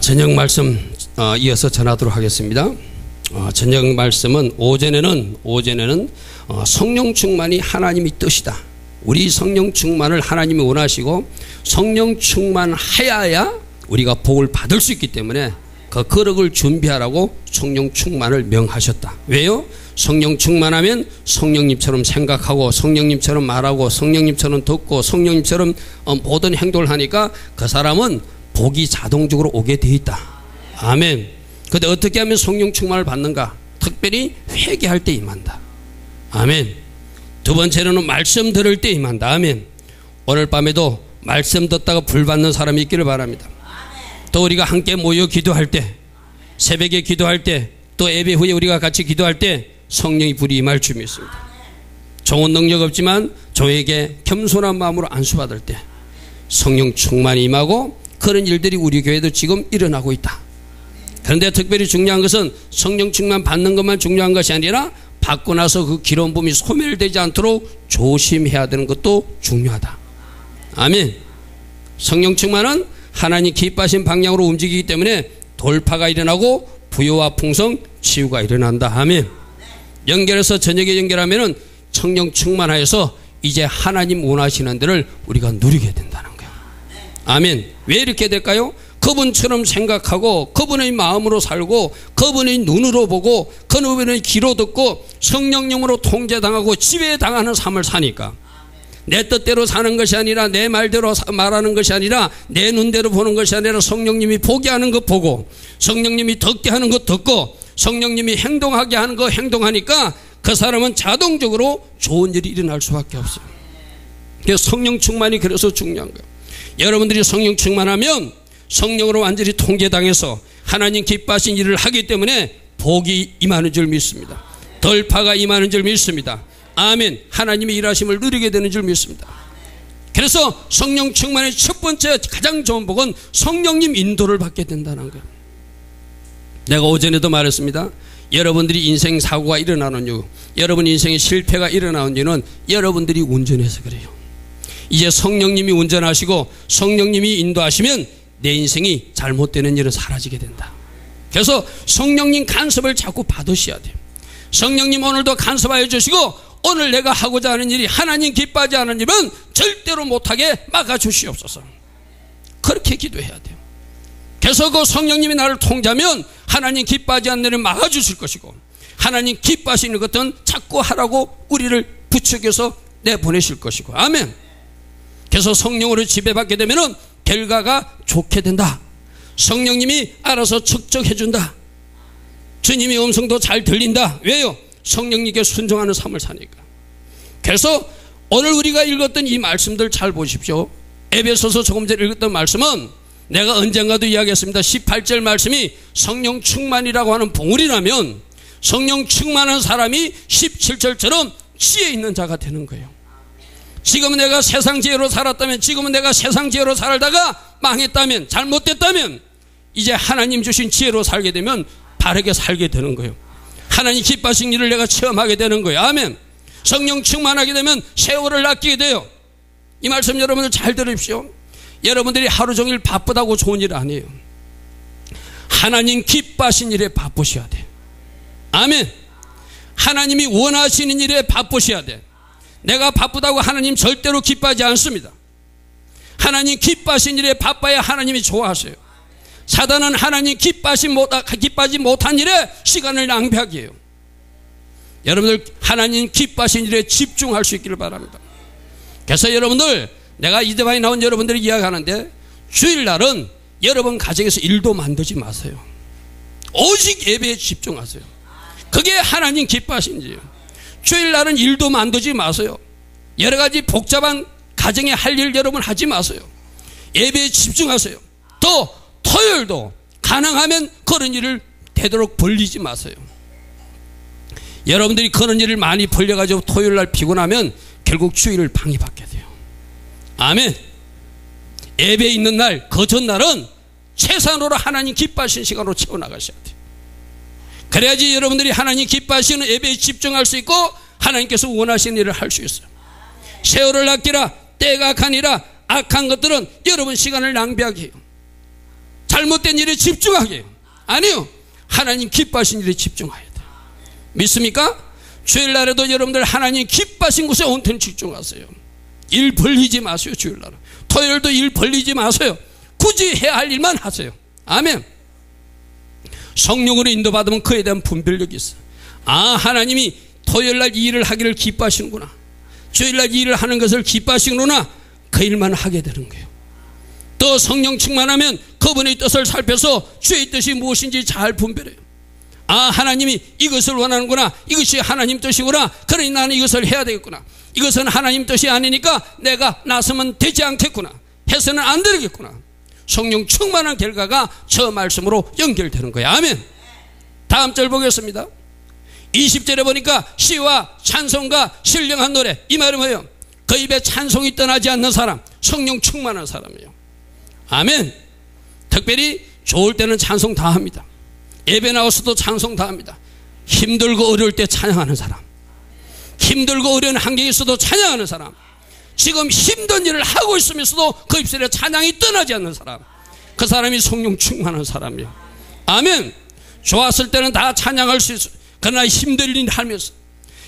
저녁 말씀 이어서 전하도록 하겠습니다. 저녁 말씀은 오전에는 성령 충만이 하나님의 뜻이다. 우리 성령 충만을 하나님이 원하시고 성령 충만하여야 우리가 복을 받을 수 있기 때문에 그 거룩을 준비하라고 성령 충만을 명하셨다. 왜요? 성령 충만하면 성령님처럼 생각하고 성령님처럼 말하고 성령님처럼 듣고 성령님처럼 모든 행동을 하니까 그 사람은 복이 자동적으로 오게 돼 있다. 아멘. 근데 어떻게 하면 성령 충만을 받는가? 특별히 회개할 때 임한다. 아멘. 두 번째로는 말씀 들을 때 임한다. 아멘. 오늘 밤에도 말씀 듣다가 불 받는 사람이 있기를 바랍니다. 또 우리가 함께 모여 기도할 때, 새벽에 기도할 때, 또 예배 후에 우리가 같이 기도할 때 성령이 불이 임할 줄 믿습니다. 종은 능력 없지만 종에게 겸손한 마음으로 안수받을 때 성령 충만이 임하고 그런 일들이 우리 교회도 지금 일어나고 있다. 그런데 특별히 중요한 것은 성령 충만 받는 것만 중요한 것이 아니라 받고 나서 그 기름 부음이 소멸되지 않도록 조심해야 되는 것도 중요하다. 아멘. 성령 충만은 하나님 기뻐하신 방향으로 움직이기 때문에 돌파가 일어나고 부요와 풍성, 치유가 일어난다. 아멘. 연결해서 저녁에 연결하면은 성령 충만하여서 이제 하나님 원하시는 데를 우리가 누리게 된다는 거예요. 아멘. 왜 이렇게 될까요? 그분처럼 생각하고 그분의 마음으로 살고 그분의 눈으로 보고 그분의 귀로 듣고 성령님으로 통제당하고 지배당하는 삶을 사니까 내 뜻대로 사는 것이 아니라 내 말대로 말하는 것이 아니라 내 눈대로 보는 것이 아니라 성령님이 보게 하는 것 보고 성령님이 듣게 하는 것 듣고 성령님이 행동하게 하는 거 행동하니까 그 사람은 자동적으로 좋은 일이 일어날 수밖에 없어요. 그래서 성령 충만이 그래서 중요한 거예요. 여러분들이 성령 충만하면 성령으로 완전히 통제당해서 하나님 기뻐하신 일을 하기 때문에 복이 임하는 줄 믿습니다. 돌파가 임하는 줄 믿습니다. 아멘. 하나님의 일하심을 누리게 되는 줄 믿습니다. 그래서 성령 충만의 첫 번째 가장 좋은 복은 성령님 인도를 받게 된다는 거예요. 내가 오전에도 말했습니다. 여러분들이 인생 사고가 일어나는 이유, 여러분 인생의 실패가 일어나는 이유는 여러분들이 운전해서 그래요. 이제 성령님이 운전하시고 성령님이 인도하시면 내 인생이 잘못되는 일은 사라지게 된다. 그래서 성령님 간섭을 자꾸 받으셔야 돼요. 성령님 오늘도 간섭하여 주시고 오늘 내가 하고자 하는 일이 하나님 기뻐하지 않은 일은 절대로 못하게 막아주시옵소서. 그렇게 기도해야 돼요. 그래서 그 성령님이 나를 통제하면 하나님 기뻐하지 않는 일을 막아주실 것이고 하나님 기뻐하시는 것은 자꾸 하라고 우리를 부추겨서 내보내실 것이고 아멘. 그래서 성령으로 지배받게 되면 결과가 좋게 된다. 성령님이 알아서 측정해 준다. 주님의 음성도 잘 들린다. 왜요? 성령님께 순종하는 삶을 사니까. 그래서 오늘 우리가 읽었던 이 말씀들 잘 보십시오. 에베소서 조금 전에 읽었던 말씀은 내가 언젠가도 이야기했습니다. 18절 말씀이 성령 충만이라고 하는 봉우리라면 성령 충만한 사람이 17절처럼 지혜 있는 자가 되는 거예요. 지금은 내가 세상 지혜로 살았다면 지금은 내가 세상 지혜로 살다가 망했다면 잘못됐다면 이제 하나님 주신 지혜로 살게 되면 바르게 살게 되는 거예요. 하나님 기뻐하신 일을 내가 체험하게 되는 거예요. 아멘. 성령 충만하게 되면 세월을 아끼게 돼요. 이 말씀 여러분들 잘 들으십시오. 여러분들이 하루 종일 바쁘다고 좋은 일 아니에요. 하나님 기뻐하신 일에 바쁘셔야 돼. 아멘. 하나님이 원하시는 일에 바쁘셔야 돼. 내가 바쁘다고 하나님 절대로 기뻐하지 않습니다. 하나님 기뻐하신 일에 바빠야 하나님이 좋아하세요. 사단은 하나님 기뻐하지 못한 일에 시간을 낭비하게 해요. 여러분들 하나님 기뻐하신 일에 집중할 수 있기를 바랍니다. 그래서 여러분들 내가 이대방에 나온 여러분들이 이야기하는데 주일날은 여러분 가정에서 일도 만들지 마세요. 오직 예배에 집중하세요. 그게 하나님 기뻐하신 일이에요. 주일날은 일도 만들지 마세요. 여러 가지 복잡한 가정에 할 일 여러분 하지 마세요. 예배에 집중하세요. 또 토요일도 가능하면 그런 일을 되도록 벌리지 마세요. 여러분들이 그런 일을 많이 벌려가지고 토요일날 피곤하면 결국 주일을 방해받게 돼요. 아멘. 예배 있는 날, 그 전날은 최선으로 하나님 기뻐하시는 시간으로 채워나가셔야 돼요. 그래야지 여러분들이 하나님 기뻐하시는 예배에 집중할 수 있고 하나님께서 원하시는 일을 할 수 있어요. 세월을 아끼라 때가 가니라 악한 것들은 여러분 시간을 낭비하게 해요. 잘못된 일에 집중하게 해요. 아니요. 하나님 기뻐하신 일에 집중해야 돼요. 믿습니까? 주일날에도 여러분들 하나님 기뻐하신 곳에 온전히 집중하세요. 일 벌리지 마세요. 주일날은. 토요일도 일 벌리지 마세요. 굳이 해야 할 일만 하세요. 아멘. 성령으로 인도받으면 그에 대한 분별력이 있어요. 아, 하나님이 토요일날 이 일을 하기를 기뻐하시는구나. 주일날 이 일을 하는 것을 기뻐하시는구나. 그 일만 하게 되는 거예요. 또 성령 충만하면 그분의 뜻을 살펴서 주의 뜻이 무엇인지 잘 분별해요. 아, 하나님이 이것을 원하는구나. 이것이 하나님 뜻이구나. 그러니 나는 이것을 해야 되겠구나. 이것은 하나님 뜻이 아니니까 내가 나서면 되지 않겠구나. 해서는 안 되겠구나. 성령 충만한 결과가 저 말씀으로 연결되는 거예요. 아멘. 다음 절 보겠습니다. 20절에 보니까 시와 찬송과 신령한 노래. 이 말은 뭐예요? 그 입에 찬송이 떠나지 않는 사람, 성령 충만한 사람이에요. 아멘. 특별히 좋을 때는 찬송 다 합니다. 예배 나와서도 찬송 다 합니다. 힘들고 어려울 때 찬양하는 사람, 힘들고 어려운 환경에 있어도 찬양하는 사람, 지금 힘든 일을 하고 있으면서도 그 입술에 찬양이 떠나지 않는 사람, 그 사람이 성령 충만한 사람이에요. 아멘. 좋았을 때는 다 찬양할 수 있어요. 그러나 힘들 일 하면서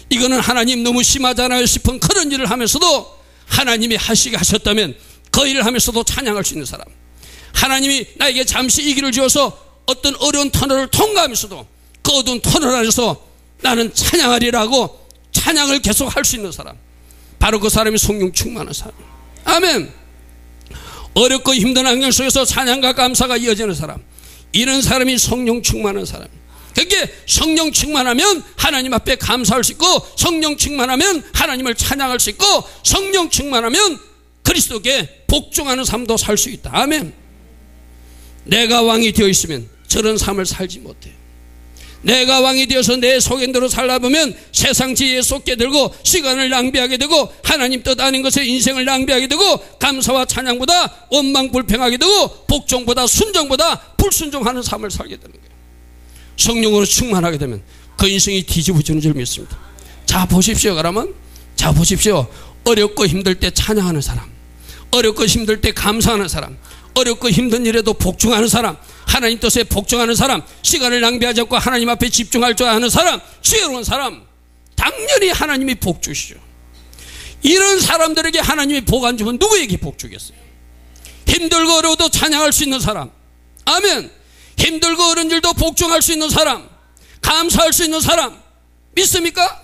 이거는 하나님 너무 심하잖아요 싶은 그런 일을 하면서도 하나님이 하시게 하셨다면 그 일을 하면서도 찬양할 수 있는 사람, 하나님이 나에게 잠시 이 길을 주어서 어떤 어려운 터널을 통과하면서도 그 어두운 터널 안에서 나는 찬양하리라고 찬양을 계속 할 수 있는 사람, 바로 그 사람이 성령 충만한 사람. 아멘. 어렵고 힘든 환경 속에서 찬양과 감사가 이어지는 사람, 이런 사람이 성령 충만한 사람. 그게 성령 충만하면 하나님 앞에 감사할 수 있고, 성령 충만하면 하나님을 찬양할 수 있고, 성령 충만하면 그리스도께 복종하는 삶도 살 수 있다. 아멘. 내가 왕이 되어 있으면 저런 삶을 살지 못해. 내가 왕이 되어서 내 속엔대로 살아보면 세상 지혜에 쏟게 들고 시간을 낭비하게 되고 하나님 뜻 아닌 것에 인생을 낭비하게 되고 감사와 찬양보다 원망 불평하게 되고 복종보다 순종보다 불순종하는 삶을 살게 되는 거예요. 성령으로 충만하게 되면 그 인생이 뒤집어지는 줄 믿습니다. 자 보십시오. 그러면 자 보십시오. 어렵고 힘들 때 찬양하는 사람, 어렵고 힘들 때 감사하는 사람, 어렵고 힘든 일에도 복종하는 사람, 하나님 뜻에 복종하는 사람, 시간을 낭비하지 않고 하나님 앞에 집중할 줄 아는 사람, 지혜로운 사람, 당연히 하나님이 복 주시죠. 이런 사람들에게 하나님이 복 안 주면 누구에게 복 주겠어요? 힘들고 어려워도 찬양할 수 있는 사람, 아멘. 힘들고 어려운 일도 복종할 수 있는 사람, 감사할 수 있는 사람, 믿습니까?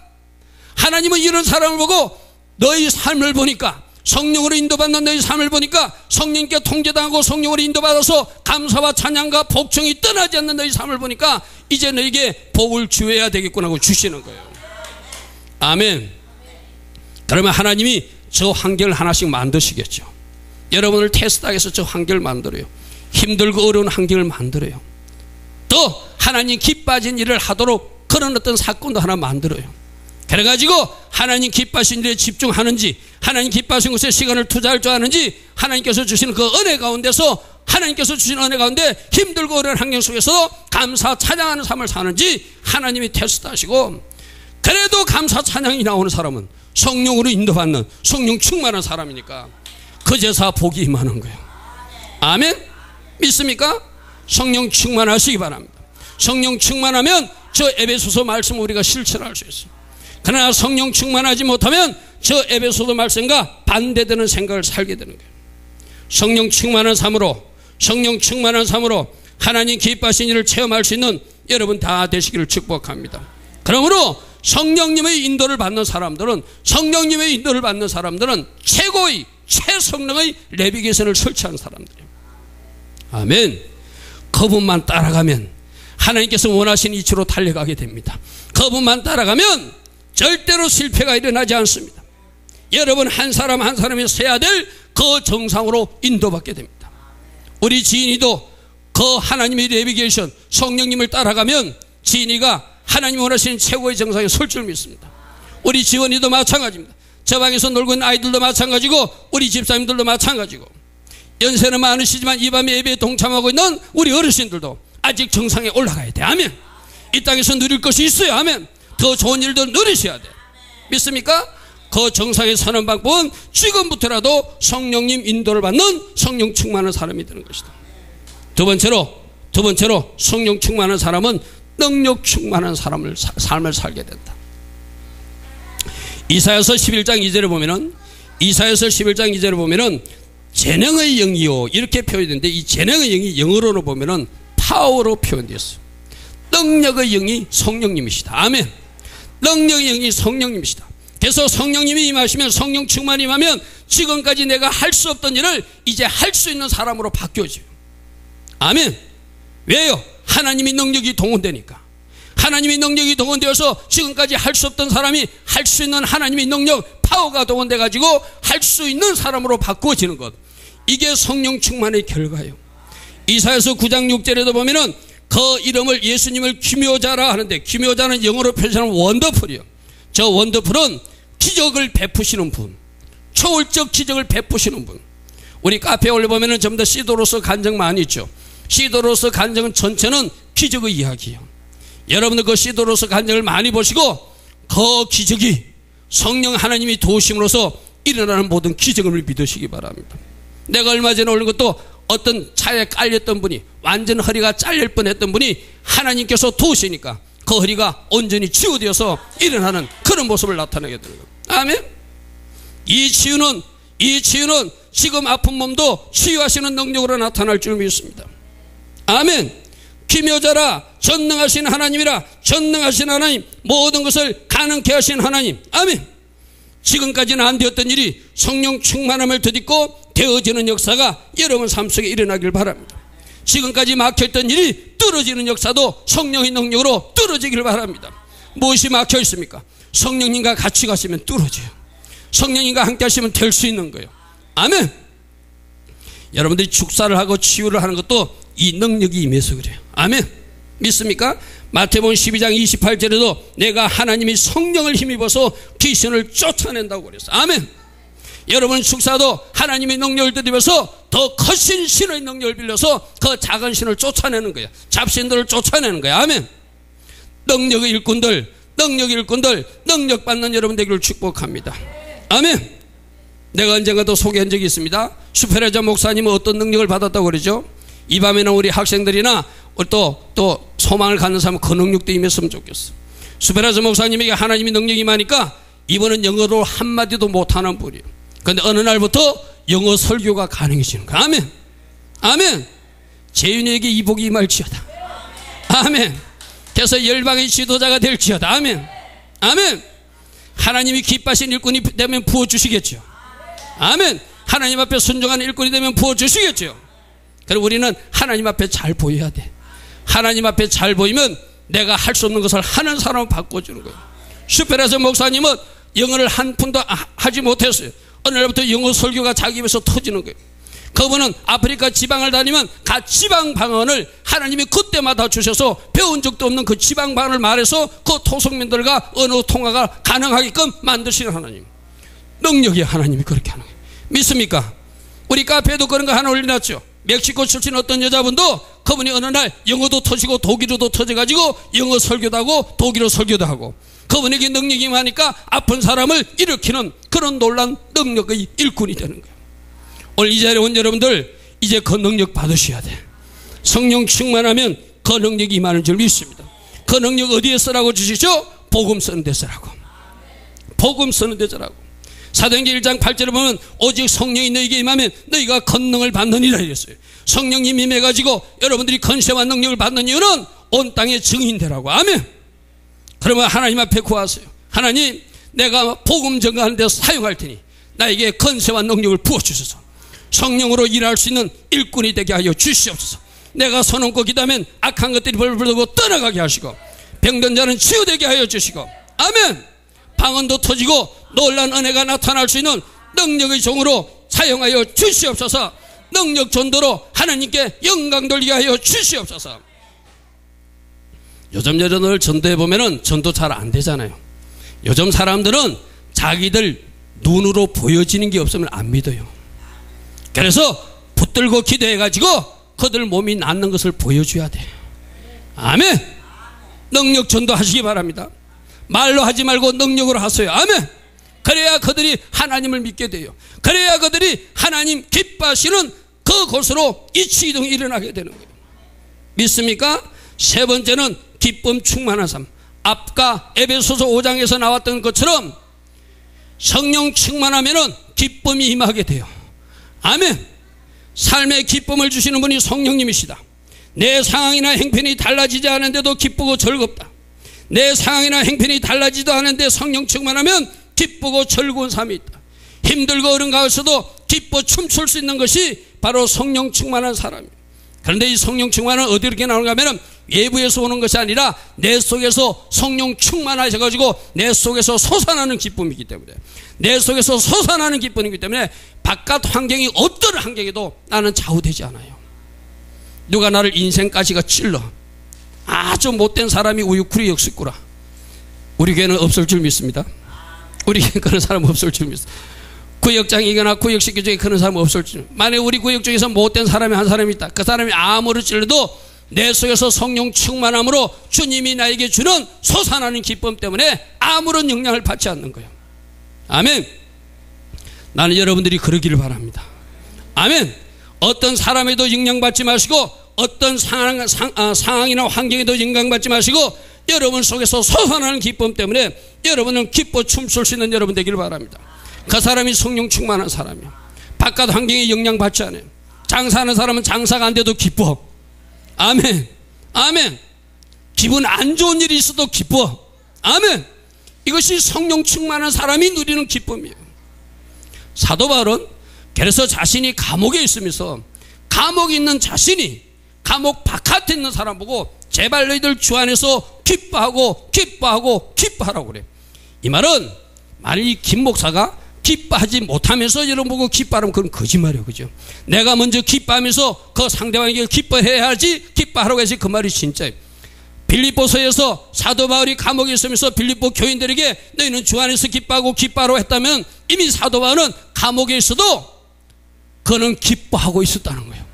하나님은 이런 사람을 보고 너희 삶을 보니까, 성령으로 인도받는 너희 삶을 보니까 성령께 통제당하고 성령으로 인도받아서 감사와 찬양과 복종이 떠나지 않는 너희 삶을 보니까 이제 너에게 복을 주어야 되겠구나 하고 주시는 거예요. 아멘. 그러면 하나님이 저 환경을 하나씩 만드시겠죠. 여러분을 테스트하기 위해서 저 환경을 만들어요. 힘들고 어려운 환경을 만들어요. 또 하나님 기뻐하신 일을 하도록 그런 어떤 사건도 하나 만들어요. 그래가지고 하나님 기뻐하신 일에 집중하는지, 하나님 기뻐하신 곳에 시간을 투자할 줄 아는지, 하나님께서 주시는 그 은혜 가운데서, 하나님께서 주시는 은혜 가운데 힘들고 어려운 환경 속에서 감사 찬양하는 삶을 사는지 하나님이 테스트하시고, 그래도 감사 찬양이 나오는 사람은 성령으로 인도받는 성령 충만한 사람이니까 그 제사 복이 임하는 거예요. 아멘. 믿습니까? 성령 충만하시기 바랍니다. 성령 충만하면 저 에베소서 말씀 우리가 실천할 수 있어요. 그러나 성령 충만하지 못하면 저 에베소서 말씀과 반대되는 생각을 살게 되는 거예요. 성령 충만한 삶으로, 성령 충만한 삶으로 하나님 기뻐하신 일을 체험할 수 있는 여러분 다 되시기를 축복합니다. 그러므로 성령님의 인도를 받는 사람들은, 성령님의 인도를 받는 사람들은 최고의 최성령의 내비게이션을 설치한 사람들이에요. 아멘. 그분만 따라가면 하나님께서 원하시는 이치로 달려가게 됩니다. 그분만 따라가면 절대로 실패가 일어나지 않습니다. 여러분 한 사람 한 사람이 서야 될 그 정상으로 인도받게 됩니다. 우리 지인이도 그 하나님의 내비게이션 성령님을 따라가면 지인이가 하나님 원하시는 최고의 정상에 설 줄 믿습니다. 우리 지원이도 마찬가지입니다. 저 방에서 놀고 있는 아이들도 마찬가지고 우리 집사님들도 마찬가지고, 연세는 많으시지만 이 밤에 예배에 동참하고 있는 우리 어르신들도 아직 정상에 올라가야 돼. 아멘. 이 땅에서 누릴 것이 있어요. 아멘. 더 좋은 일도 누리셔야 돼. 믿습니까? 그 정상에 서는 방법은 지금부터라도 성령님 인도를 받는 성령 충만한 사람이 되는 것이다. 두 번째로 성령 충만한 사람은 능력 충만한 삶을 살게 된다. 이사야서 11장 2절에 보면은 재능의 영이요 이렇게 표현되는데, 이 재능의 영이 영어로 보면은 파워로 표현되었어요. 능력의 영이 성령님이시다. 아멘. 능력의 영이 성령님이시다. 그래서 성령님이 임하시면, 성령 충만이 임하면 지금까지 내가 할 수 없던 일을 이제 할 수 있는 사람으로 바뀌어져요. 아멘. 왜요? 하나님이 능력이 동원되니까. 하나님의 능력이 동원되어서 지금까지 할 수 없던 사람이 할 수 있는 하나님의 능력, 파워가 동원돼 가지고 할 수 있는 사람으로 바꾸어지는 것, 이게 성령 충만의 결과예요. 이사야서 9장 6절에도 보면은 그 이름을, 예수님을 기묘자라 하는데, 기묘자는 영어로 표현하는 원더풀이요. 저 원더풀은 기적을 베푸시는 분, 초월적 기적을 베푸시는 분. 우리 카페에 올려보면은 전부 다 시도로서 간증 많이 있죠. 시도로서 간증은 전체는 기적의 이야기예요. 여러분들 그 시도로서 간증을 많이 보시고 그 기적이 성령 하나님이 도우심으로써 일어나는 모든 기적을 믿으시기 바랍니다. 내가 얼마 전에 올린 것도 어떤 차에 깔렸던 분이, 완전 허리가 잘릴 뻔했던 분이 하나님께서 도우시니까 그 허리가 온전히 치유되어서 일어나는 그런 모습을 나타내게 되는 겁니다. 아멘. 이 치유는 지금 아픈 몸도 치유하시는 능력으로 나타날 줄 믿습니다. 아멘. 기묘자라, 전능하신 하나님이라, 전능하신 하나님, 모든 것을 가능케 하신 하나님. 아멘. 지금까지는 안 되었던 일이 성령 충만함을 덧입고 되어지는 역사가 여러분 삶 속에 일어나길 바랍니다. 지금까지 막혀있던 일이 뚫어지는 역사도 성령의 능력으로 뚫어지길 바랍니다. 무엇이 막혀 있습니까? 성령님과 같이 가시면 뚫어져요. 성령님과 함께 하시면 될 수 있는 거예요. 아멘. 여러분들이 축사를 하고 치유를 하는 것도 이 능력이 임해서 그래요. 아멘. 믿습니까? 마태복음 12장 28절에도 내가 하나님이 성령을 힘입어서 귀신을 쫓아낸다고 그랬어요. 아멘. 여러분 축사도 하나님의 능력을 덧입어서 더 커진 신의 능력을 빌려서 그 작은 신을 쫓아내는 거예요. 잡신들을 쫓아내는 거예요. 아멘. 능력의 일꾼들, 능력 받는 여러분 되기를 축복합니다. 아멘. 내가 언젠가도 소개한 적이 있습니다. 슈페라자 목사님은 어떤 능력을 받았다고 그러죠? 이 밤에는 우리 학생들이나 또 소망을 갖는 사람은 그 능력도 임했으면 좋겠어. 슈페라자 목사님에게 하나님이 능력이 임하니까 이번은 영어로 한마디도 못하는 분이에요. 그런데 어느 날부터 영어 설교가 가능해지는 거야. 아멘. 아멘. 재윤이에게 이 복이 임할지어다. 아멘. 그래서 열방의 지도자가 될지어다. 아멘. 아멘. 하나님이 기뻐하신 일꾼이 되면 부어주시겠죠. 아멘. 하나님 앞에 순종하는 일꾼이 되면 부어주시겠죠. 그리고 우리는 하나님 앞에 잘 보여야 돼. 하나님 앞에 잘 보이면 내가 할 수 없는 것을 하는 사람을 바꿔주는 거예요. 슈페라서 목사님은 영어를 한 푼도 하지 못했어요. 어느 날부터 영어 설교가 자기 입에서 터지는 거예요. 그분은 아프리카 지방을 다니면 각 지방 방언을 하나님이 그때마다 주셔서 배운 적도 없는 그 지방 방언을 말해서 그 토속민들과 언어 통화가 가능하게끔 만드시는 하나님. 능력이 하나님이 그렇게 하는 거예요. 믿습니까? 우리 카페에도 그런 거 하나 올려놨죠. 멕시코 출신 어떤 여자분도 그분이 어느 날 영어도 터지고 독일어도 터져가지고 영어 설교도 하고 독일어 설교도 하고, 그분에게 능력이 임하니까 아픈 사람을 일으키는 그런 놀라운 능력의 일꾼이 되는 거예요. 오늘 이 자리에 온 여러분들 이제 그 능력 받으셔야 돼. 성령 충만하면 그 능력이 임하는 줄 믿습니다. 그 능력 어디에 쓰라고 주시죠? 복음 쓰는 데 쓰라고. 복음 쓰는 데 쓰라고. 사도행전 1장 8절에 보면 오직 성령이 너희에게 임하면 너희가 권능을 받느니라 이랬어요. 성령님 임해가지고 여러분들이 권세와 능력을 받는 이유는 온 땅의 증인되라고. 아멘. 그러면 하나님 앞에 구하세요. 하나님, 내가 복음 전가하는 데 사용할 테니 나에게 권세와 능력을 부어주셔서 성령으로 일할 수 있는 일꾼이 되게 하여 주시옵소서. 내가 손 얹고 기도하면 악한 것들이 벌벌 떨고 떠나가게 하시고, 병든 자는 치유되게 하여 주시고, 아멘. 방언도 터지고 놀란 은혜가 나타날 수 있는 능력의 종으로 사용하여 주시옵소서. 능력 전도로 하나님께 영광 돌리게 하여 주시옵소서. 요즘 여러분들 전도해 보면은 전도 잘 안 되잖아요. 요즘 사람들은 자기들 눈으로 보여지는 게 없으면 안 믿어요. 그래서 붙들고 기도해가지고 그들 몸이 낫는 것을 보여줘야 돼. 아멘. 능력 전도하시기 바랍니다. 말로 하지 말고 능력으로 하세요. 아멘. 그래야 그들이 하나님을 믿게 돼요. 그래야 그들이 하나님 기뻐하시는 그 그곳으로 이치이동이 일어나게 되는 거예요. 믿습니까? 세 번째는 기쁨 충만한 삶. 앞과 에베소서 5장에서 나왔던 것처럼 성령 충만하면은 기쁨이 임하게 돼요. 아멘. 삶의 기쁨을 주시는 분이 성령님이시다. 내 상황이나 행편이 달라지지 않은데도 기쁘고 즐겁다. 내 상황이나 행편이 달라지지도 않은데 성령 충만하면 기쁘고 즐거운 삶이 있다. 힘들고 어려운 가운데서도 기뻐 춤출 수 있는 것이 바로 성령 충만한 사람이에요. 그런데 이 성령 충만은 어디로 이렇게 나오는가 하면 외부에서 오는 것이 아니라 내 속에서 성령 충만하셔가지고 내 속에서 솟아나는 기쁨이기 때문에, 내 속에서 솟아나는 기쁨이기 때문에 바깥 환경이 어떤 환경에도 나는 좌우되지 않아요. 누가 나를 인생까지가 찔러 아주 못된 사람이 우유쿠리 역습구라, 우리 교회는 없을 줄 믿습니다. 우리 교회 그런 사람 없을 줄 믿습니다. 구역장이거나 구역식구 중에 그런 사람 없을 줄. 만약에 우리 구역 중에서 못된 사람이 한 사람이 있다. 그 사람이 아무리 찔러도 내 속에서 성령 충만함으로 주님이 나에게 주는 솟아나는 기쁨 때문에 아무런 영향을 받지 않는 거예요. 아멘. 나는 여러분들이 그러기를 바랍니다. 아멘. 어떤 사람에도 영향받지 마시고 어떤 상황이나 환경에도 영향받지 마시고 여러분 속에서 솟아나는 기쁨 때문에 여러분은 기뻐 춤출 수 있는 여러분 되기를 바랍니다. 그 사람이 성령 충만한 사람이에요. 바깥 환경에 영향받지 않아요. 장사하는 사람은 장사가 안 돼도 기뻐. 아멘. 아멘. 기분 안 좋은 일이 있어도 기뻐. 아멘. 이것이 성령 충만한 사람이 누리는 기쁨이에요. 사도 바울은 그래서 자신이 감옥에 있으면서 감옥에 있는 자신이 감옥 바깥에 있는 사람 보고 제발 너희들 주 안에서 기뻐하고 기뻐하고 기뻐하라고 그래. 이 말은 만일 이 김 목사가 기뻐하지 못하면서 여러분 보고 기뻐하면 그건 거짓말이에요. 그죠? 내가 먼저 기뻐하면서 그 상대방에게 기뻐해야지 기뻐하라고 해야지 그 말이 진짜예요. 빌립보서에서 사도 바울이 감옥에 있으면서 빌립보 교인들에게 너희는 주 안에서 기뻐하고 기뻐하라고 했다면 이미 사도 바울은 감옥에 있어도 그는 기뻐하고 있었다는 거예요.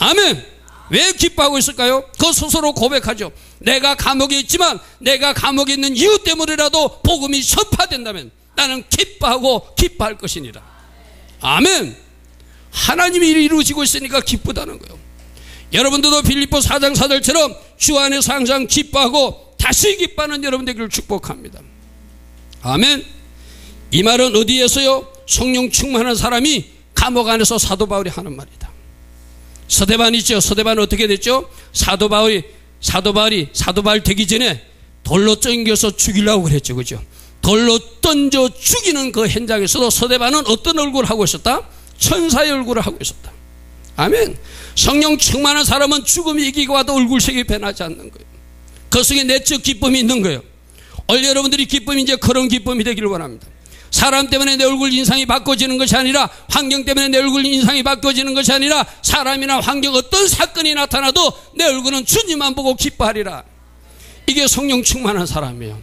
아멘. 왜 기뻐하고 있을까요? 그 스스로 고백하죠. 내가 감옥에 있지만 내가 감옥에 있는 이유 때문이라도 복음이 전파된다면 나는 기뻐하고 기뻐할 것이니라. 아멘. 하나님이 이루어지고 있으니까 기쁘다는 거예요. 여러분들도 빌립보 4장 4절처럼 주 안에서 항상 기뻐하고 다시 기뻐하는 여러분 되기를 축복합니다. 아멘. 이 말은 어디에서요? 성령 충만한 사람이 감옥 안에서 사도 바울이 하는 말이다. 서대반 있죠. 서대반은 어떻게 됐죠? 사도 바울 되기 전에 돌로 쫓겨서 죽이려고 그랬죠. 그죠? 돌로 던져 죽이는 그 현장에서도 서대반은 어떤 얼굴을 하고 있었다? 천사의 얼굴을 하고 있었다. 아멘. 성령 충만한 사람은 죽음이 이기고 와도 얼굴색이 변하지 않는 거예요. 그 속에 내적 기쁨이 있는 거예요. 오늘 여러분들이 기쁨이 이제 그런 기쁨이 되기를 원합니다. 사람 때문에 내 얼굴 인상이 바꿔지는 것이 아니라, 환경 때문에 내 얼굴 인상이 바꿔지는 것이 아니라, 사람이나 환경 어떤 사건이 나타나도 내 얼굴은 주님만 보고 기뻐하리라. 이게 성령 충만한 사람이에요.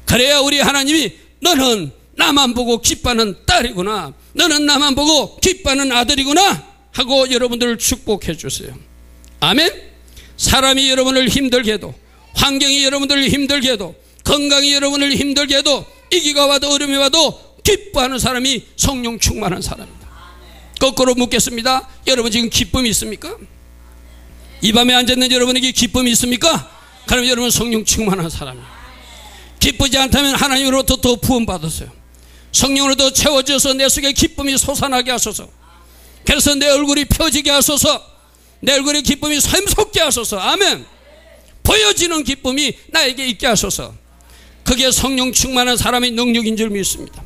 그래야 우리 하나님이 너는 나만 보고 기뻐하는 딸이구나, 너는 나만 보고 기뻐하는 아들이구나 하고 여러분들을 축복해 주세요. 아멘. 사람이 여러분을 힘들게 해도, 환경이 여러분들을 힘들게 해도, 건강이 여러분을 힘들게 해도, 이기가 와도 어려움이 와도 기뻐하는 사람이 성령 충만한 사람입니다. 거꾸로 묻겠습니다. 여러분 지금 기쁨이 있습니까? 이 밤에 앉아있는 여러분에게 기쁨이 있습니까? 그럼 여러분 성령 충만한 사람이에요. 기쁘지 않다면 하나님으로부터 더 부음받았어요. 성령으로도 채워져서 내 속에 기쁨이 솟아나게 하소서. 그래서 내 얼굴이 펴지게 하소서. 내 얼굴에 기쁨이 샘솟게 하소서. 아멘. 보여지는 기쁨이 나에게 있게 하소서. 그게 성령 충만한 사람의 능력인 줄 믿습니다.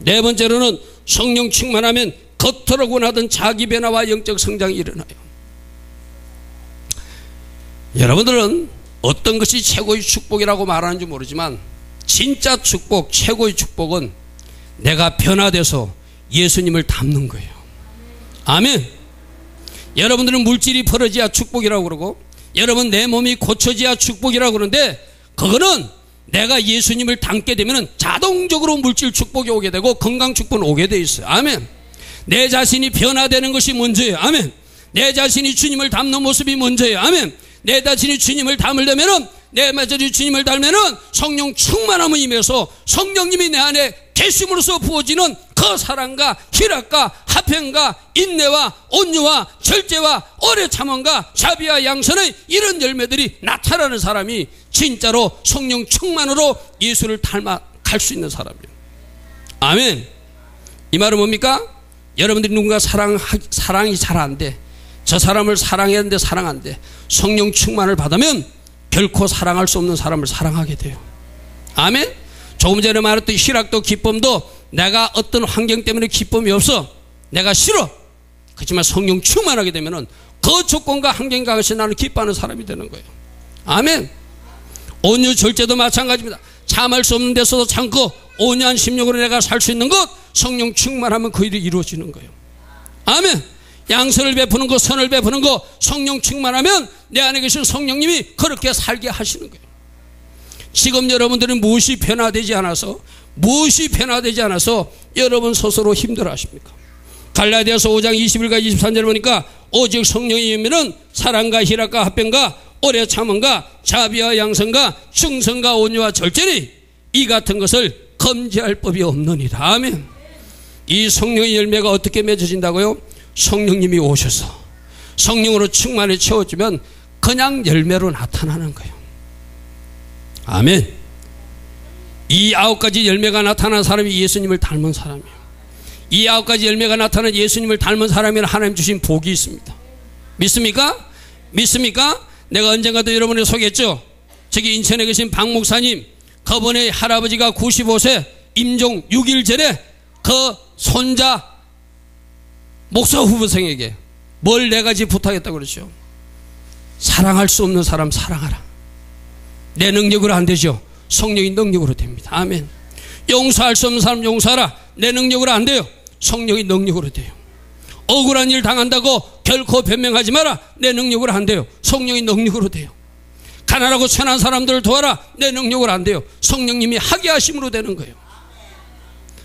네 번째로는 성령 충만하면 겉으로 원하던 자기 변화와 영적 성장이 일어나요. 여러분들은 어떤 것이 최고의 축복이라고 말하는지 모르지만 진짜 축복, 최고의 축복은 내가 변화돼서 예수님을 닮는 거예요. 아멘. 여러분들은 물질이 벌어져야 축복이라고 그러고, 여러분 내 몸이 고쳐져야 축복이라고 그러는데, 그거는 내가 예수님을 닮게 되면 자동적으로 물질 축복이 오게 되고 건강 축복은 오게 돼 있어요. 아멘. 내 자신이 변화되는 것이 먼저예요. 아멘. 내 자신이 주님을 닮는 모습이 먼저예요. 아멘. 내 자신이 주님을 닮으려면 내 메시지 주님을 닮으면은 성령 충만함을 임해서 성령님이 내 안에 계심으로써 부어지는 그 사랑과 희락과 화평과 인내와 온유와 절제와 오래 참음과 자비와 양선의 이런 열매들이 나타나는 사람이 진짜로 성령 충만으로 예수를 닮아 갈 수 있는 사람이에요. 아멘. 이 말은 뭡니까? 여러분들이 누군가 사랑이 잘 안 돼. 저 사람을 사랑해야 하는데 사랑 안 돼. 성령 충만을 받으면 결코 사랑할 수 없는 사람을 사랑하게 돼요. 아멘. 조금 전에 말했던 희락도 기쁨도 내가 어떤 환경 때문에 기쁨이 없어. 내가 싫어. 그렇지만 성령 충만하게 되면은 그 조건과 환경과 같이 나는 기뻐하는 사람이 되는 거예요. 아멘. 온유 절제도 마찬가지입니다. 참을 수 없는 데서도 참고 온유한 심령으로 내가 살 수 있는 것, 성령 충만하면 그 일이 이루어지는 거예요. 아멘. 양선을 베푸는 거, 선을 베푸는 거, 성령 충만하면 내 안에 계신 성령님이 그렇게 살게 하시는 거예요. 지금 여러분들은 무엇이 변화되지 않아서 여러분 스스로 힘들어 하십니까? 갈라디아서 5장 21과 23절 보니까 오직 성령이 임하면 사랑과 희락과 화평과 오래 참음과 자비와 양선과 충성과 온유와 절제니 이 같은 것을 금지할 법이 없느니라. 아멘. 이 성령의 열매가 어떻게 맺어진다고요? 성령님이 오셔서 성령으로 충만히 채워지면 그냥 열매로 나타나는 거예요. 아멘. 이 9가지 열매가 나타난 사람이 예수님을 닮은 사람이에요. 이 9가지 열매가 나타난 예수님을 닮은 사람에는 하나님 주신 복이 있습니다. 믿습니까? 믿습니까? 내가 언젠가도 여러분을 소개했죠. 저기 인천에 계신 박 목사님, 그분의 할아버지가 95세 임종 6일 전에 그 손자 목사 후보생에게 뭘 4가지 부탁했다고 그러죠. 사랑할 수 없는 사람 사랑하라. 내 능력으로 안 되죠. 성령의 능력으로 됩니다. 아멘. 용서할 수 없는 사람 용서하라. 내 능력으로 안 돼요. 성령의 능력으로 돼요. 억울한 일 당한다고 결코 변명하지 마라. 내 능력으로 안 돼요. 성령의 능력으로 돼요. 가난하고 천한 사람들을 도와라. 내 능력으로 안 돼요. 성령님이 하게 하심으로 되는 거예요.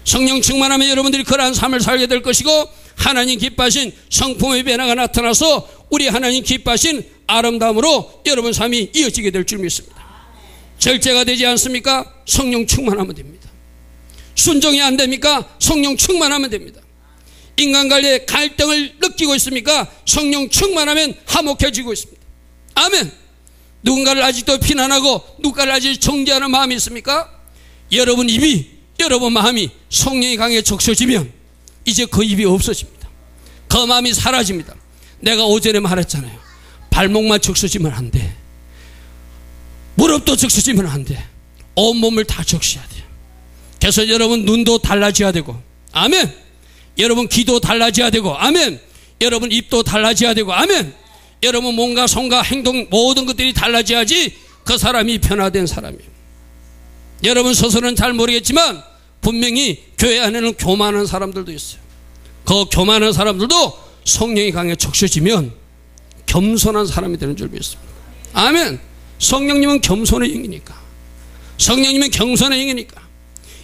성령 충만하면 여러분들이 그러한 삶을 살게 될 것이고 하나님 기뻐하신 성품의 변화가 나타나서 우리 하나님 기뻐하신 아름다움으로 여러분 삶이 이어지게 될 줄 믿습니다. 절제가 되지 않습니까? 성령 충만하면 됩니다. 순종이 안 됩니까? 성령 충만하면 됩니다. 인간 관계에 갈등을 느끼고 있습니까? 성령 충만하면 화목해지고 있습니다. 아멘. 누군가를 아직도 비난하고 누군가를 아직 정죄하는 마음이 있습니까? 여러분 입이, 여러분 마음이 성령의 강에 적셔지면 이제 그 입이 없어집니다. 그 마음이 사라집니다. 내가 오전에 말했잖아요. 발목만 적셔지면 안 돼. 무릎도 적셔지면 안 돼. 온몸을 다 적셔야 돼. 그래서 여러분 눈도 달라져야 되고, 아멘. 여러분 귀도 달라져야 되고, 아멘. 여러분 입도 달라져야 되고, 아멘. 여러분 몸과 손과 행동 모든 것들이 달라져야지 그 사람이 변화된 사람이에요. 여러분 스스로는 잘 모르겠지만 분명히 교회 안에는 교만한 사람들도 있어요. 그 교만한 사람들도 성령의 강에 적셔지면 겸손한 사람이 되는 줄 믿습니다. 아멘. 성령님은 겸손의 영이니까, 성령님은 경선의 영이니까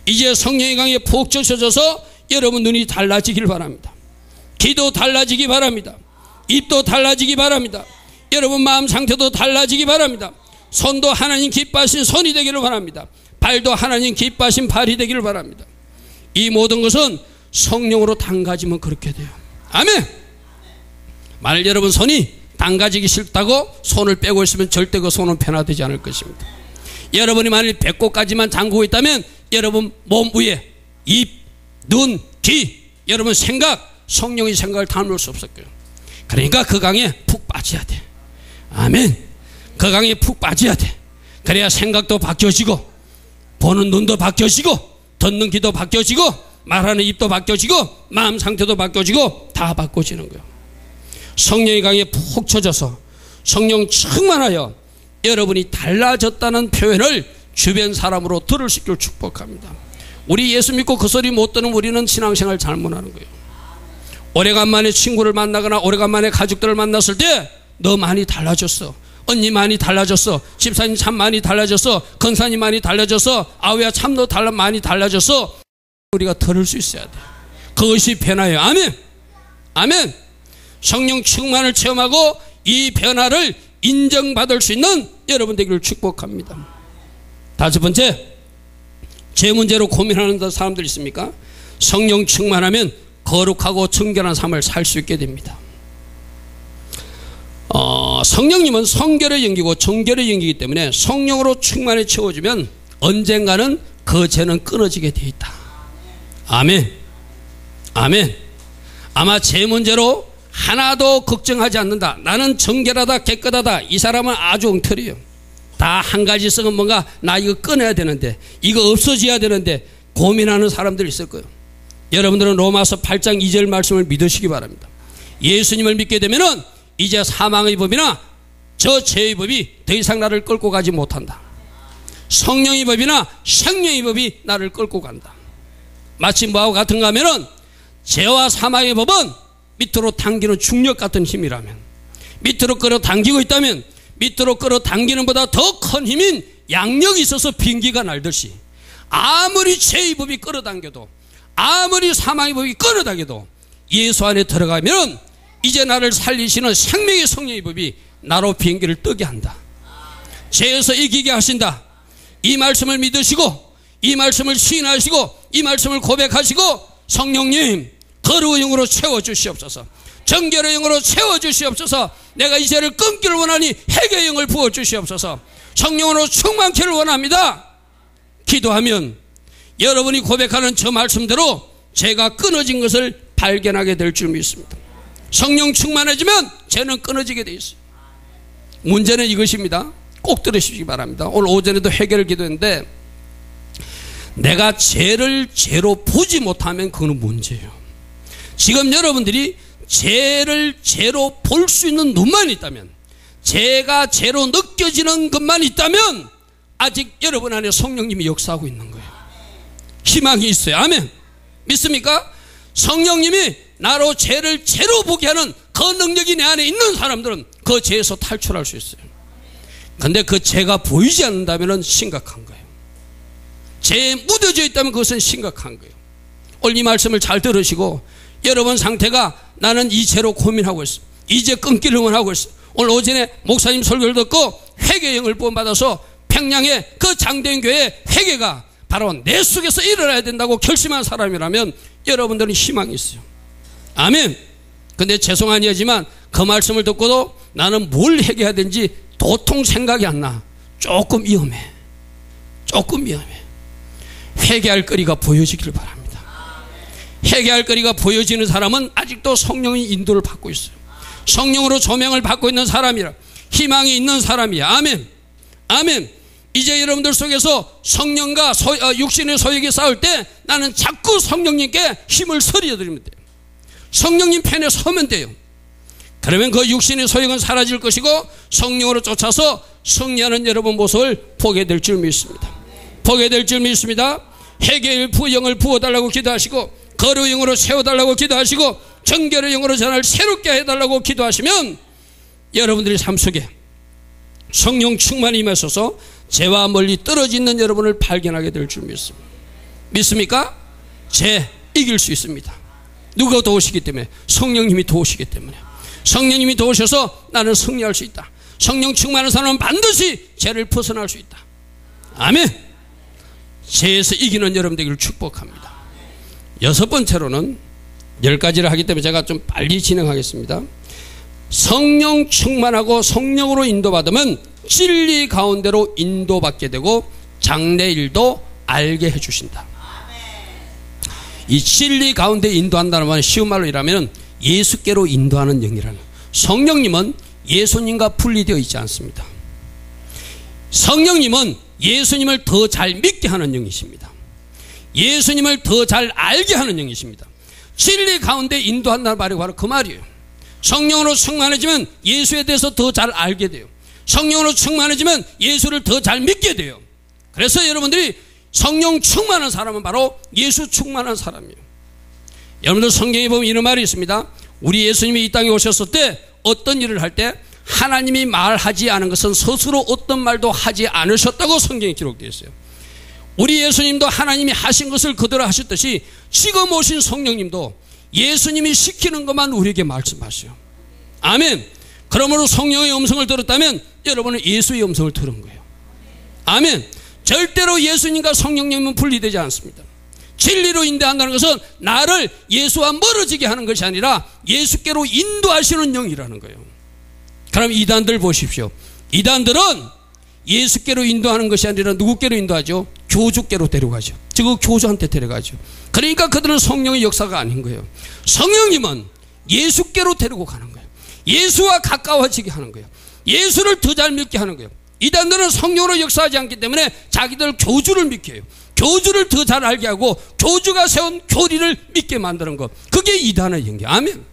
이제 성령의 강에 푹 적셔져서 여러분 눈이 달라지길 바랍니다. 귀도 달라지기 바랍니다. 입도 달라지기 바랍니다. 여러분 마음 상태도 달라지기 바랍니다. 손도 하나님 기뻐하신 손이 되기를 바랍니다. 발도 하나님 기뻐하신 발이 되기를 바랍니다. 이 모든 것은 성령으로 담가지면 그렇게 돼요. 아멘. 만일 여러분 손이 담가지기 싫다고 손을 빼고 있으면 절대 그 손은 변화되지 않을 것입니다. 여러분이 만일 배꼽까지만 잠그고 있다면 여러분 몸 위에 입, 눈, 귀, 여러분 생각, 성령의 생각을 담을 수 없을 거예요. 그러니까 그 강에 푹 빠져야 돼. 아멘. 그 강에 푹 빠져야 돼. 그래야 생각도 바뀌어지고 보는 눈도 바뀌어지고 듣는 귀도 바뀌어지고 말하는 입도 바뀌어지고 마음 상태도 바뀌어지고 다 바꿔지는 거예요. 성령의 강에 푹 쳐져서 성령 충만하여 여러분이 달라졌다는 표현을 주변 사람으로 들을 수 있기를 축복합니다. 우리 예수 믿고 그 소리 못 듣는 우리는 신앙생활 잘못하는 거예요. 오래간만에 친구를 만나거나 오래간만에 가족들을 만났을 때 너 많이 달라졌어, 언니 많이 달라졌어, 집사님 참 많이 달라졌어, 권사님 많이 달라졌어, 아우야 참 너 많이 달라졌어, 우리가 들을 수 있어야 돼. 그것이 변화예요. 아멘. 아멘. 성령 충만을 체험하고 이 변화를 인정받을 수 있는 여러분 되기를 축복합니다. 다섯 번째, 제 문제로 고민하는 사람들 있습니까? 성령 충만하면 거룩하고 정결한 삶을 살 수 있게 됩니다. 성령님은 성결의 영이고 정결의 영이기 때문에 성령으로 충만히 채워지면 언젠가는 그 죄는 끊어지게 되어 있다. 아멘. 아멘. 아마 제 문제로 하나도 걱정하지 않는다. 나는 정결하다, 깨끗하다. 이 사람은 아주 엉터리예요. 다 한 가지 썩은 뭔가 나 이거 끊어야 되는데, 이거 없어져야 되는데 고민하는 사람들이 있을 거예요. 여러분들은 로마서 8장 2절 말씀을 믿으시기 바랍니다. 예수님을 믿게 되면은 이제 사망의 법이나 저 죄의 법이 더 이상 나를 끌고 가지 못한다. 성령의 법이나 생명의 법이 나를 끌고 간다. 마치 뭐하고 같은가 하면은 죄와 사망의 법은 밑으로 당기는 중력 같은 힘이라면, 밑으로 끌어당기고 있다면 밑으로 끌어당기는 보다 더 큰 힘인 양력이 있어서 비행기가 날듯이 아무리 죄의 법이 끌어당겨도, 아무리 사망의 법이 끌어당겨도 예수 안에 들어가면 이제 나를 살리시는 생명의 성령의 법이 나로 비행기를 뜨게 한다. 죄에서 이기게 하신다. 이 말씀을 믿으시고, 이 말씀을 시인하시고, 이 말씀을 고백하시고, 성령님 거룩의 영으로 채워주시옵소서, 정결의 영으로 채워주시옵소서, 내가 이 죄를 끊기를 원하니 회개의 영을 부어주시옵소서, 성령으로 충만케를 원합니다. 기도하면 여러분이 고백하는 저 말씀대로 죄가 끊어진 것을 발견하게 될 줄 믿습니다. 성령 충만해지면 죄는 끊어지게 돼 있어요. 문제는 이것입니다. 꼭 들으시기 바랍니다. 오늘 오전에도 회개를 기도했는데, 내가 죄를 죄로 보지 못하면 그건 문제예요. 지금 여러분들이 죄를 죄로 볼 수 있는 눈만 있다면, 죄가 죄로 느껴지는 것만 있다면 아직 여러분 안에 성령님이 역사하고 있는 거예요. 희망이 있어요. 아멘. 믿습니까? 성령님이 나로 죄를 죄로 보게 하는 그 능력이 내 안에 있는 사람들은 그 죄에서 탈출할 수 있어요. 그런데 그 죄가 보이지 않는다면 심각한 거예요. 죄에 묻어져 있다면 그것은 심각한 거예요. 오늘 이 말씀을 잘 들으시고, 여러분 상태가 나는 이 죄로 고민하고 있어, 이제 끊기를 원하고 있어, 오늘 오전에 목사님 설교를 듣고 회개의 영을 부음받아서 평양의 그 장대인 교회의 회개가 바로 내 속에서 일어나야 된다고 결심한 사람이라면 여러분들은 희망이 있어요. 아멘. 근데 죄송한 얘기지만 그 말씀을 듣고도 나는 뭘 회개해야 되는지 도통 생각이 안 나. 조금 위험해. 조금 위험해. 회개할 거리가 보여지기를 바랍니다. 회개할 거리가 보여지는 사람은 아직도 성령의 인도를 받고 있어요. 성령으로 조명을 받고 있는 사람이라, 희망이 있는 사람이야. 아멘. 아멘. 이제 여러분들 속에서 성령과 육신의 소욕이 싸울 때 나는 자꾸 성령님께 힘을 서려드리면 돼요. 성령님 편에 서면 돼요. 그러면 그 육신의 소욕은 사라질 것이고 성령으로 쫓아서 승리하는 여러분 모습을 보게 될 줄 믿습니다. 보게 될 줄 믿습니다. 회개의 영을 부어달라고 기도하시고, 거룩의 영으로 채워달라고 기도하시고, 정결의 영으로 저를 새롭게 해달라고 기도하시면 여러분들의 삶 속에 성령 충만이 임하셔서 죄와 멀리 떨어져 있는 여러분을 발견하게 될 줄 믿습니다. 믿습니까? 죄 이길 수 있습니다. 누가 도우시기 때문에? 성령님이 도우시기 때문에. 성령님이 도우셔서 나는 승리할 수 있다. 성령 충만한 사람은 반드시 죄를 벗어날 수 있다. 아멘. 죄에서 이기는 여러분 되기를 축복합니다. 여섯 번째로는 10가지를 하기 때문에 제가 좀 빨리 진행하겠습니다. 성령 충만하고 성령으로 인도받으면 진리 가운데로 인도받게 되고 장래일도 알게 해주신다. 이 진리 가운데 인도한다는 말은 쉬운 말로 이라면 예수께로 인도하는 영이라는. 성령님은 예수님과 분리되어 있지 않습니다. 성령님은 예수님을 더 잘 믿게 하는 영이십니다. 예수님을 더 잘 알게 하는 영이십니다. 진리 가운데 인도한다는 말이 바로 그 말이에요. 성령으로 충만해지면 예수에 대해서 더 잘 알게 돼요. 성령으로 충만해지면 예수를 더 잘 믿게 돼요. 그래서 여러분들이 성령 충만한 사람은 바로 예수 충만한 사람이에요. 여러분들 성경에 보면 이런 말이 있습니다. 우리 예수님이 이 땅에 오셨을 때 어떤 일을 할 때 하나님이 말하지 않은 것은 스스로 어떤 말도 하지 않으셨다고 성경에 기록되어 있어요. 우리 예수님도 하나님이 하신 것을 그대로 하셨듯이 지금 오신 성령님도 예수님이 시키는 것만 우리에게 말씀하세요. 아멘. 그러므로 성령의 음성을 들었다면 여러분은 예수의 음성을 들은 거예요. 아멘. 절대로 예수님과 성령님은 분리되지 않습니다. 진리로 인도한다는 것은 나를 예수와 멀어지게 하는 것이 아니라 예수께로 인도하시는 영이라는 거예요. 그럼 이단들 보십시오. 이단들은 예수께로 인도하는 것이 아니라 누구께로 인도하죠? 교주께로 데려가죠. 즉 교주한테 데려가죠. 그러니까 그들은 성령의 역사가 아닌 거예요. 성령님은 예수께로 데리고 가는 거예요. 예수와 가까워지게 하는 거예요. 예수를 더 잘 믿게 하는 거예요. 이단들은 성령으로 역사하지 않기 때문에 자기들 교주를 믿게 해요. 교주를 더 잘 알게 하고 교주가 세운 교리를 믿게 만드는 것, 그게 이단의 영계. 아멘.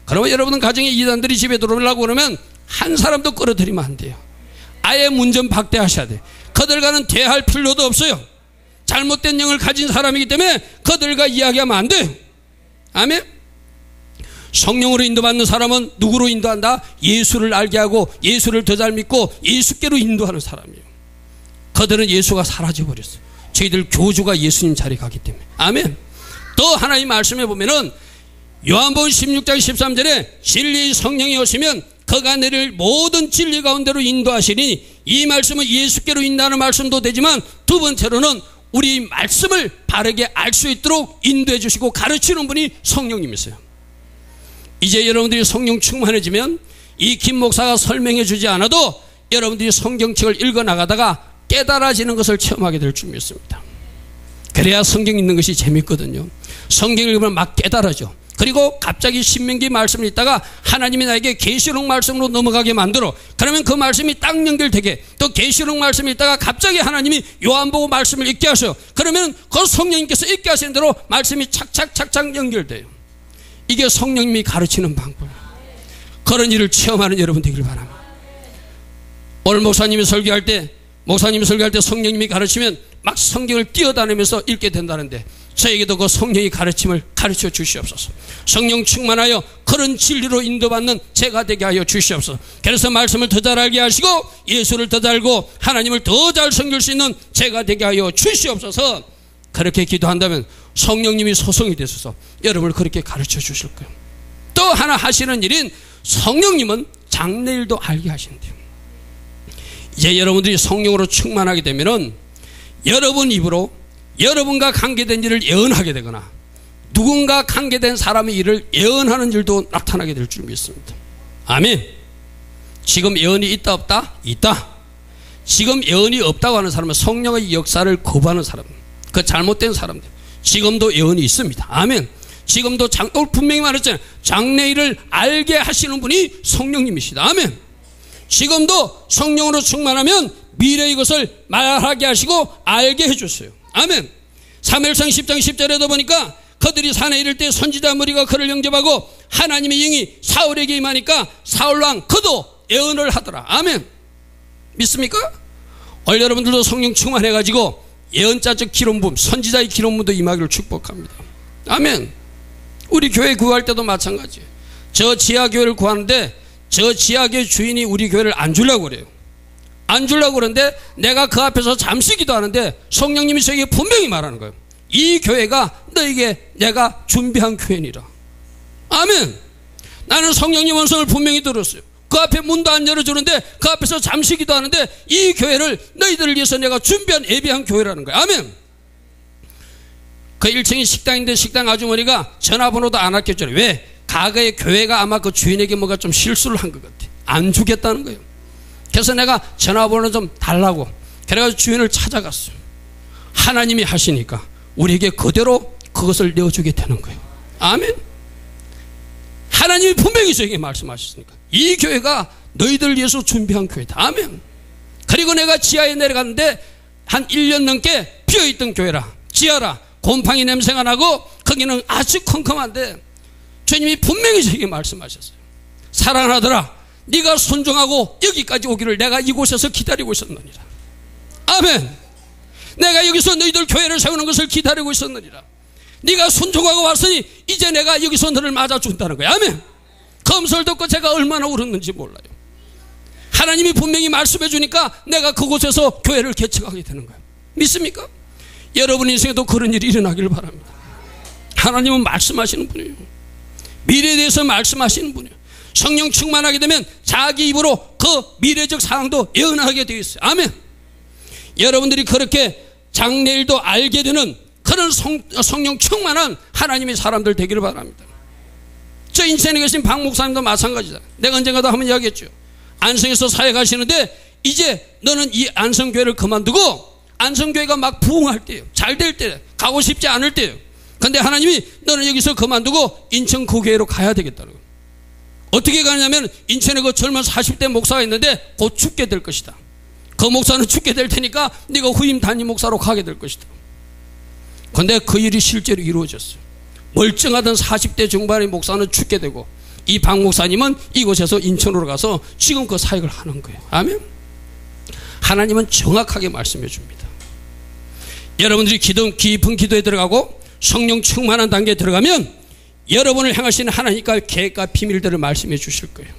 그러면 여러분은 가정에 이단들이 집에 들어오려고 그러면 한 사람도 끌어들이면 안 돼요. 아예 문전 박대하셔야 돼요. 그들과는 대할 필요도 없어요. 잘못된 영을 가진 사람이기 때문에 그들과 이야기하면 안 돼요. 아멘. 성령으로 인도받는 사람은 누구로 인도한다? 예수를 알게 하고 예수를 더 잘 믿고 예수께로 인도하는 사람이에요. 그들은 예수가 사라져버렸어요. 저희들 교주가 예수님 자리에 가기 때문에. 아멘. 또 하나님 말씀해 보면은 요한복음 16장 13절에 진리의 성령이 오시면 그가 너를 모든 진리 가운데로 인도하시니, 이 말씀은 예수께로 인도하는 말씀도 되지만 두 번째로는 우리 말씀을 바르게 알 수 있도록 인도해 주시고 가르치는 분이 성령님이세요. 이제 여러분들이 성령 충만해지면 이 김 목사가 설명해 주지 않아도 여러분들이 성경책을 읽어 나가다가 깨달아지는 것을 체험하게 될 줄 믿습니다. 그래야 성경 읽는 것이 재밌거든요. 성경 읽으면 막 깨달아져. 그리고 갑자기 신명기 말씀을 읽다가 하나님이 나에게 계시록 말씀으로 넘어가게 만들어. 그러면 그 말씀이 딱 연결되게, 또 계시록 말씀을 읽다가 갑자기 하나님이 요한복음 말씀을 읽게 하셔요. 그러면 그 성령님께서 읽게 하시는 대로 말씀이 착착착착 연결돼요. 이게 성령님이 가르치는 방법이에요. 그런 일을 체험하는 여러분 되기를 바랍니다. 오늘 목사님이 설교할 때 성령님이 가르치면 막 성경을 뛰어다니면서 읽게 된다는데, 저에게도 그 성령의 가르침을 가르쳐 주시옵소서. 성령 충만하여 그런 진리로 인도받는 제가 되게 하여 주시옵소서. 그래서 말씀을 더 잘 알게 하시고 예수를 더 잘 알고 하나님을 더 잘 섬길 수 있는 제가 되게 하여 주시옵소서. 그렇게 기도한다면 성령님이 소성이 되셔서 여러분을 그렇게 가르쳐 주실 거예요. 또 하나 하시는 일인 성령님은 장래일도 알게 하신대요. 이제 여러분들이 성령으로 충만하게 되면은 여러분 입으로 여러분과 관계된 일을 예언하게 되거나 누군가 관계된 사람의 일을 예언하는 일도 나타나게 될 줄 믿습니다. 아멘. 지금 예언이 있다 없다? 있다. 지금 예언이 없다고 하는 사람은 성령의 역사를 거부하는 사람, 그 잘못된 사람들. 지금도 예언이 있습니다. 아멘. 지금도 분명히 말했잖아요. 장래일을 알게 하시는 분이 성령님이시다. 아멘. 지금도 성령으로 충만하면 미래의 것을 말하게 하시고 알게 해줬어요. 아멘. 사무엘상 10장 10절에도 보니까 그들이 산에 이를 때 선지자 무리가 그를 영접하고 하나님의 영이 사울에게 임하니까 사울왕 그도 예언을 하더라. 아멘. 믿습니까? 오늘 여러분들도 성령 충만해가지고 예언자적 기름부음, 선지자의 기름부음도 임하기를 축복합니다. 아멘. 우리 교회 구할 때도 마찬가지예요. 저 지하교회를 구하는데 저 지하교회 주인이 우리 교회를 안 주려고 그래요. 안 주려고 그러는데 내가 그 앞에서 잠시 기도하는데 성령님이 저에게 분명히 말하는 거예요. 이 교회가 너에게 내가 준비한 교회니라. 아멘. 나는 성령님 음성을 분명히 들었어요. 그 앞에 문도 안 열어주는데 그 앞에서 잠시 기도하는데 이 교회를 너희들을 위해서 내가 준비한 예비한 교회라는 거예요. 아멘. 그 1층이 식당인데 식당 아주머니가 전화번호도 안 아꼈잖아요. 왜? 과거에 교회가 아마 그 주인에게 뭔가 좀 실수를 한 것 같아. 안 주겠다는 거예요. 그래서 내가 전화번호 좀 달라고 그래가지고 주인을 찾아갔어요. 하나님이 하시니까 우리에게 그대로 그것을 내어주게 되는 거예요. 아멘. 하나님이 분명히 저에게 말씀하셨으니까 이 교회가 너희들 위해서 준비한 교회다. 아멘. 그리고 내가 지하에 내려갔는데 한 1년 넘게 비어있던 교회라, 지하라, 곰팡이 냄새가 나고 거기는 아주 컴컴한데 주님이 분명히 저에게 말씀하셨어요. 사랑하더라, 네가 순종하고 여기까지 오기를 내가 이곳에서 기다리고 있었느니라. 아멘. 내가 여기서 너희들 교회를 세우는 것을 기다리고 있었느니라. 네가 순종하고 왔으니 이제 내가 여기서 너를 맞아준다는 거야. 아멘. 그 음성을 듣고 제가 얼마나 울었는지 몰라요. 하나님이 분명히 말씀해 주니까 내가 그곳에서 교회를 개척하게 되는 거예요. 믿습니까? 여러분 인생에도 그런 일이 일어나기를 바랍니다. 하나님은 말씀하시는 분이에요. 미래에 대해서 말씀하시는 분이에요. 성령 충만하게 되면 자기 입으로 그 미래적 상황도 예언하게 되어 있어요. 아멘. 여러분들이 그렇게 장래일도 알게 되는 그런 성령 충만한 하나님의 사람들 되기를 바랍니다. 저 인천에 계신 박 목사님도 마찬가지다. 내가 언젠가도 한번 이야기했죠. 안성에서 사역하시는데 이제 너는 이 안성교회를 그만두고, 안성교회가 막 부흥할 때예요. 잘 될 때, 가고 싶지 않을 때예요. 근데 하나님이 너는 여기서 그만두고 인천 그 교회로 가야 되겠다는 거예요. 어떻게 가냐면 인천에 그 젊은 40대 목사가 있는데 곧 죽게 될 것이다. 그 목사는 죽게 될 테니까 네가 후임 담임 목사로 가게 될 것이다. 근데 그 일이 실제로 이루어졌어요. 멀쩡하던 40대 중반의 목사는 죽게 되고, 이 박 목사님은 이곳에서 인천으로 가서 지금 그 사역을 하는 거예요. 아멘. 하나님은 정확하게 말씀해 줍니다. 여러분들이 깊은 기도에 들어가고 성령 충만한 단계에 들어가면 여러분을 향하시는 하나님과 계획과 비밀들을 말씀해 주실 거예요.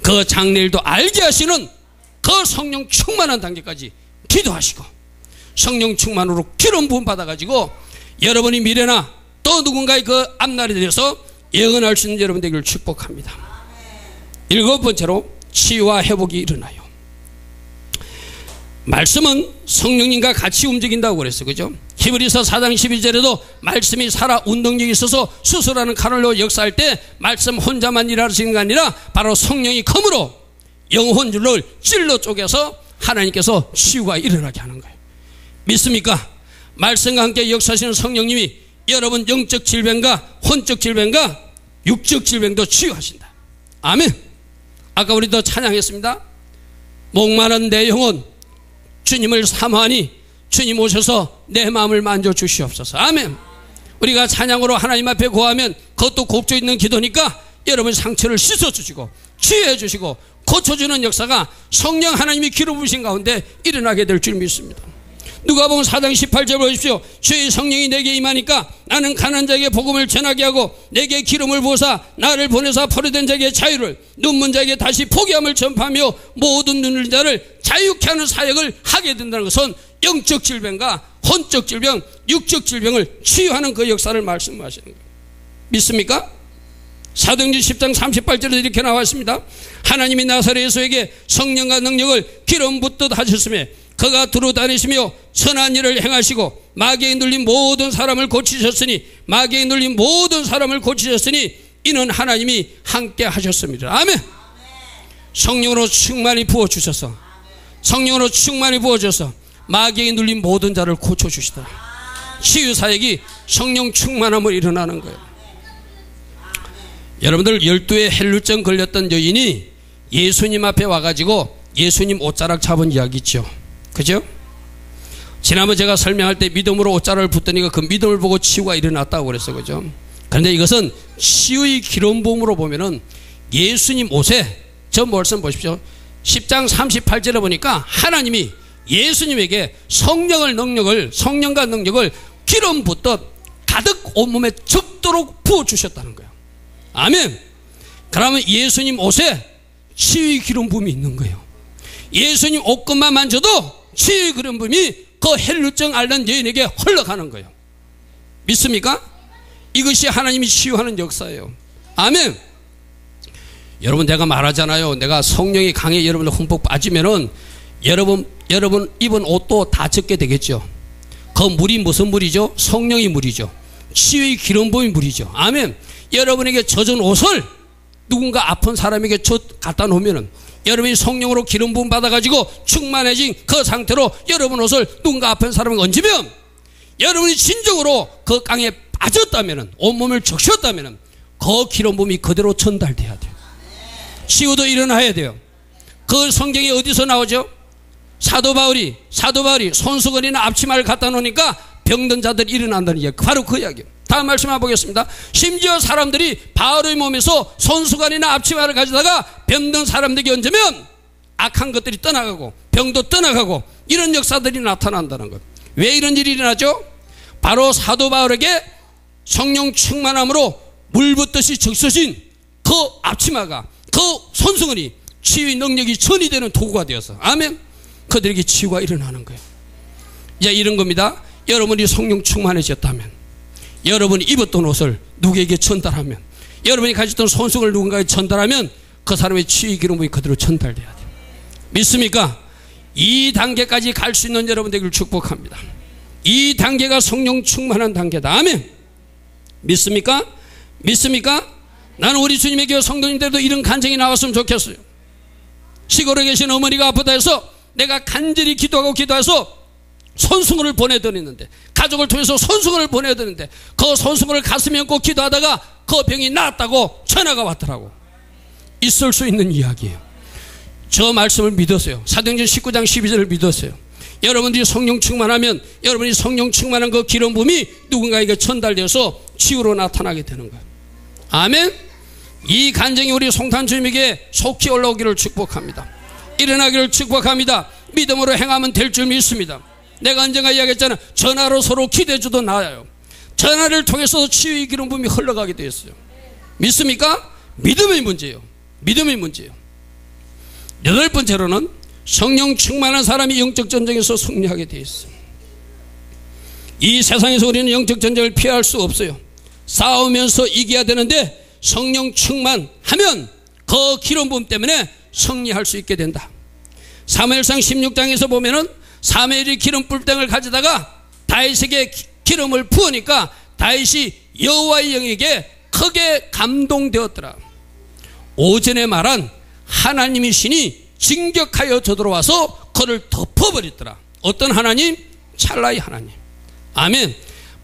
그 장래일도 알게 하시는 그 성령 충만한 단계까지 기도하시고, 성령 충만으로 기름 부음 받아가지고 여러분이 미래나 또 누군가의 그 앞날에 대해서 예언할 수 있는 여러분 되기를 축복합니다. 7번째로 치유와 회복이 일어나요. 말씀은 성령님과 같이 움직인다고 그랬어요. 그죠? 히브리서 4장 11절에도 말씀이 살아 운동력이 있어서 수술하는 칼로 역사할 때 말씀 혼자만 일하시는 게 아니라 바로 성령이 검으로 영혼줄을 찔러 쪼개서 하나님께서 치유가 일어나게 하는 거예요. 믿습니까? 말씀과 함께 역사하시는 성령님이 여러분 영적 질병과 혼적 질병과 육적 질병도 치유하신다. 아멘. 아까 우리도 찬양했습니다. 목마른 내 영혼 주님을 사모하니 주님 오셔서 내 마음을 만져주시옵소서. 아멘. 우리가 찬양으로 하나님 앞에 고하면 그것도 곡조 있는 기도니까 여러분 상처를 씻어주시고 치유해 주시고 고쳐주는 역사가 성령 하나님이 기름 부으신 가운데 일어나게 될 줄 믿습니다. 누가복음 4장 18절 보십시오. 주의 성령이 내게 임하니까 나는 가난한 자에게 복음을 전하게 하고 내게 기름을 부어사 나를 보내사 포로된 자에게 자유를, 눈먼 자에게 다시 포기함을 전파하며 모든 눈을 자를 자유케 하는 사역을 하게 된다는 것은 영적 질병과 혼적 질병, 육적 질병을 치유하는 그 역사를 말씀하시는 거예요. 믿습니까? 사도행전 10장 38절에 이렇게 나와 있습니다. 하나님이 나사렛 예수에게 성령과 능력을 기름 붓듯 하셨으며 그가 두루 다니시며 선한 일을 행하시고 마귀에 눌린 모든 사람을 고치셨으니 이는 하나님이 함께 하셨습니다. 아멘. 성령으로 충만히 부어주셔서 마귀에 눌린 모든 자를 고쳐주시더라. 치유사역이 성령 충만함으로 일어나는 거예요. 여러분들 12회 헬루증 걸렸던 여인이 예수님 앞에 와가지고 예수님 옷자락 잡은 이야기 있죠. 그죠? 지난번 제가 설명할 때 믿음으로 옷자락을 붙더니 그 믿음을 보고 치유가 일어났다고 그랬어요. 그죠? 그런데 이것은 치유의 기름 부음으로 보면은 예수님 옷에, 저 말씀 보십시오. 10장 38절에 보니까 하나님이 예수님에게 성령과 능력을 기름 붓듯 가득 온몸에 적도록 부어주셨다는 거예요. 아멘. 그러면 예수님 옷에 치유의 기름 부음이 있는 거예요. 예수님 옷것만 만져도 치유의 기름 부음이 그 헬루증 앓는 여인에게 흘러가는 거예요. 믿습니까? 이것이 하나님이 치유하는 역사예요. 아멘. 여러분, 내가 말하잖아요. 내가 성령이 강해 여러분들 흠뻑 빠지면은 여러분 입은 옷도 다 젖게 되겠죠. 그 물이 무슨 물이죠? 성령의 물이죠. 치유의 기름 부음의 물이죠. 아멘. 여러분에게 젖은 옷을 누군가 아픈 사람에게 갖다 놓으면은 여러분이 성령으로 기름 부음 받아가지고 충만해진 그 상태로 여러분 옷을 누군가 아픈 사람에게 얹으면 여러분이 진정으로 그 강에 빠졌다면은, 온몸을 적셨다면은 그 기름 부음이 그대로 전달돼야 돼요. 치유도 일어나야 돼요. 그 성경이 어디서 나오죠? 사도 바울이 손수건이나 앞치마를 갖다 놓으니까 병든 자들이 일어난다는 이야기. 바로 그 이야기예요. 다음 말씀 한번 보겠습니다. 심지어 사람들이 바울의 몸에서 손수건이나 앞치마를 가져다가 병든 사람들에게 얹으면 악한 것들이 떠나가고 병도 떠나가고 이런 역사들이 나타난다는 것. 왜 이런 일이 일어나죠? 바로 사도 바울에게 성령 충만함으로 물 붓듯이 적셔진 그 앞치마가, 그 손수건이 치유의 능력이 전이되는 도구가 되어서, 아멘. 그들에게 치유가 일어나는 거예요. 이제 이런 겁니다. 여러분이 성령 충만해졌다면, 여러분이 입었던 옷을 누구에게 전달하면 여러분이 가졌던 손수건을 누군가에 전달하면 그 사람의 치유 기름 부음이 그대로 전달돼야 돼요. 믿습니까? 이 단계까지 갈 수 있는 여러분 되기를 축복합니다. 이 단계가 성령 충만한 단계다. 아멘. 믿습니까? 믿습니까? 나는 우리 주님의 교회 성도님들도 이런 간증이 나왔으면 좋겠어요. 시골에 계신 어머니가 아프다 해서 내가 간절히 기도해서 손수건을 보내드렸는데, 가족을 통해서 손수건을 보내드렸는데, 그 손수건을 가슴에 얹고 기도하다가 그 병이 나았다고 전화가 왔더라고. 있을 수 있는 이야기예요. 저 말씀을 믿었어요. 사도행전 19장 12절을 믿었어요. 여러분들이 성령 충만하면 여러분이 성령 충만한 그 기름 부음이 누군가에게 전달되어서 치유로 나타나게 되는 거예요. 아멘. 이 간증이 우리 송탄 주님에게 속히 올라오기를 축복합니다. 일어나기를 축복합니다. 믿음으로 행하면 될 줄 믿습니다. 내가 언젠가 이야기했잖아. 전화로 서로 기대주도 나아요. 전화를 통해서 치유의 기름 부음이 흘러가게 되었어요. 믿습니까? 믿음의 문제예요. 믿음의 문제예요. 여덟 번째로는 성령 충만한 사람이 영적 전쟁에서 승리하게 되어 있어요. 이 세상에서 우리는 영적 전쟁을 피할 수 없어요. 싸우면서 이겨야 되는데 성령 충만하면 그 기름 부음 때문에 승리할 수 있게 된다. 사무엘상 16장에서 보면은 사무엘이 기름 뿔땡을 가져다가 다윗에게 기름을 부으니까 다윗이 여호와의 영에게 크게 감동되었더라. 오전에 말한 하나님의 신이 진격하여 저들어와서 그를 덮어버렸더라. 어떤 하나님? 찰나의 하나님. 아멘.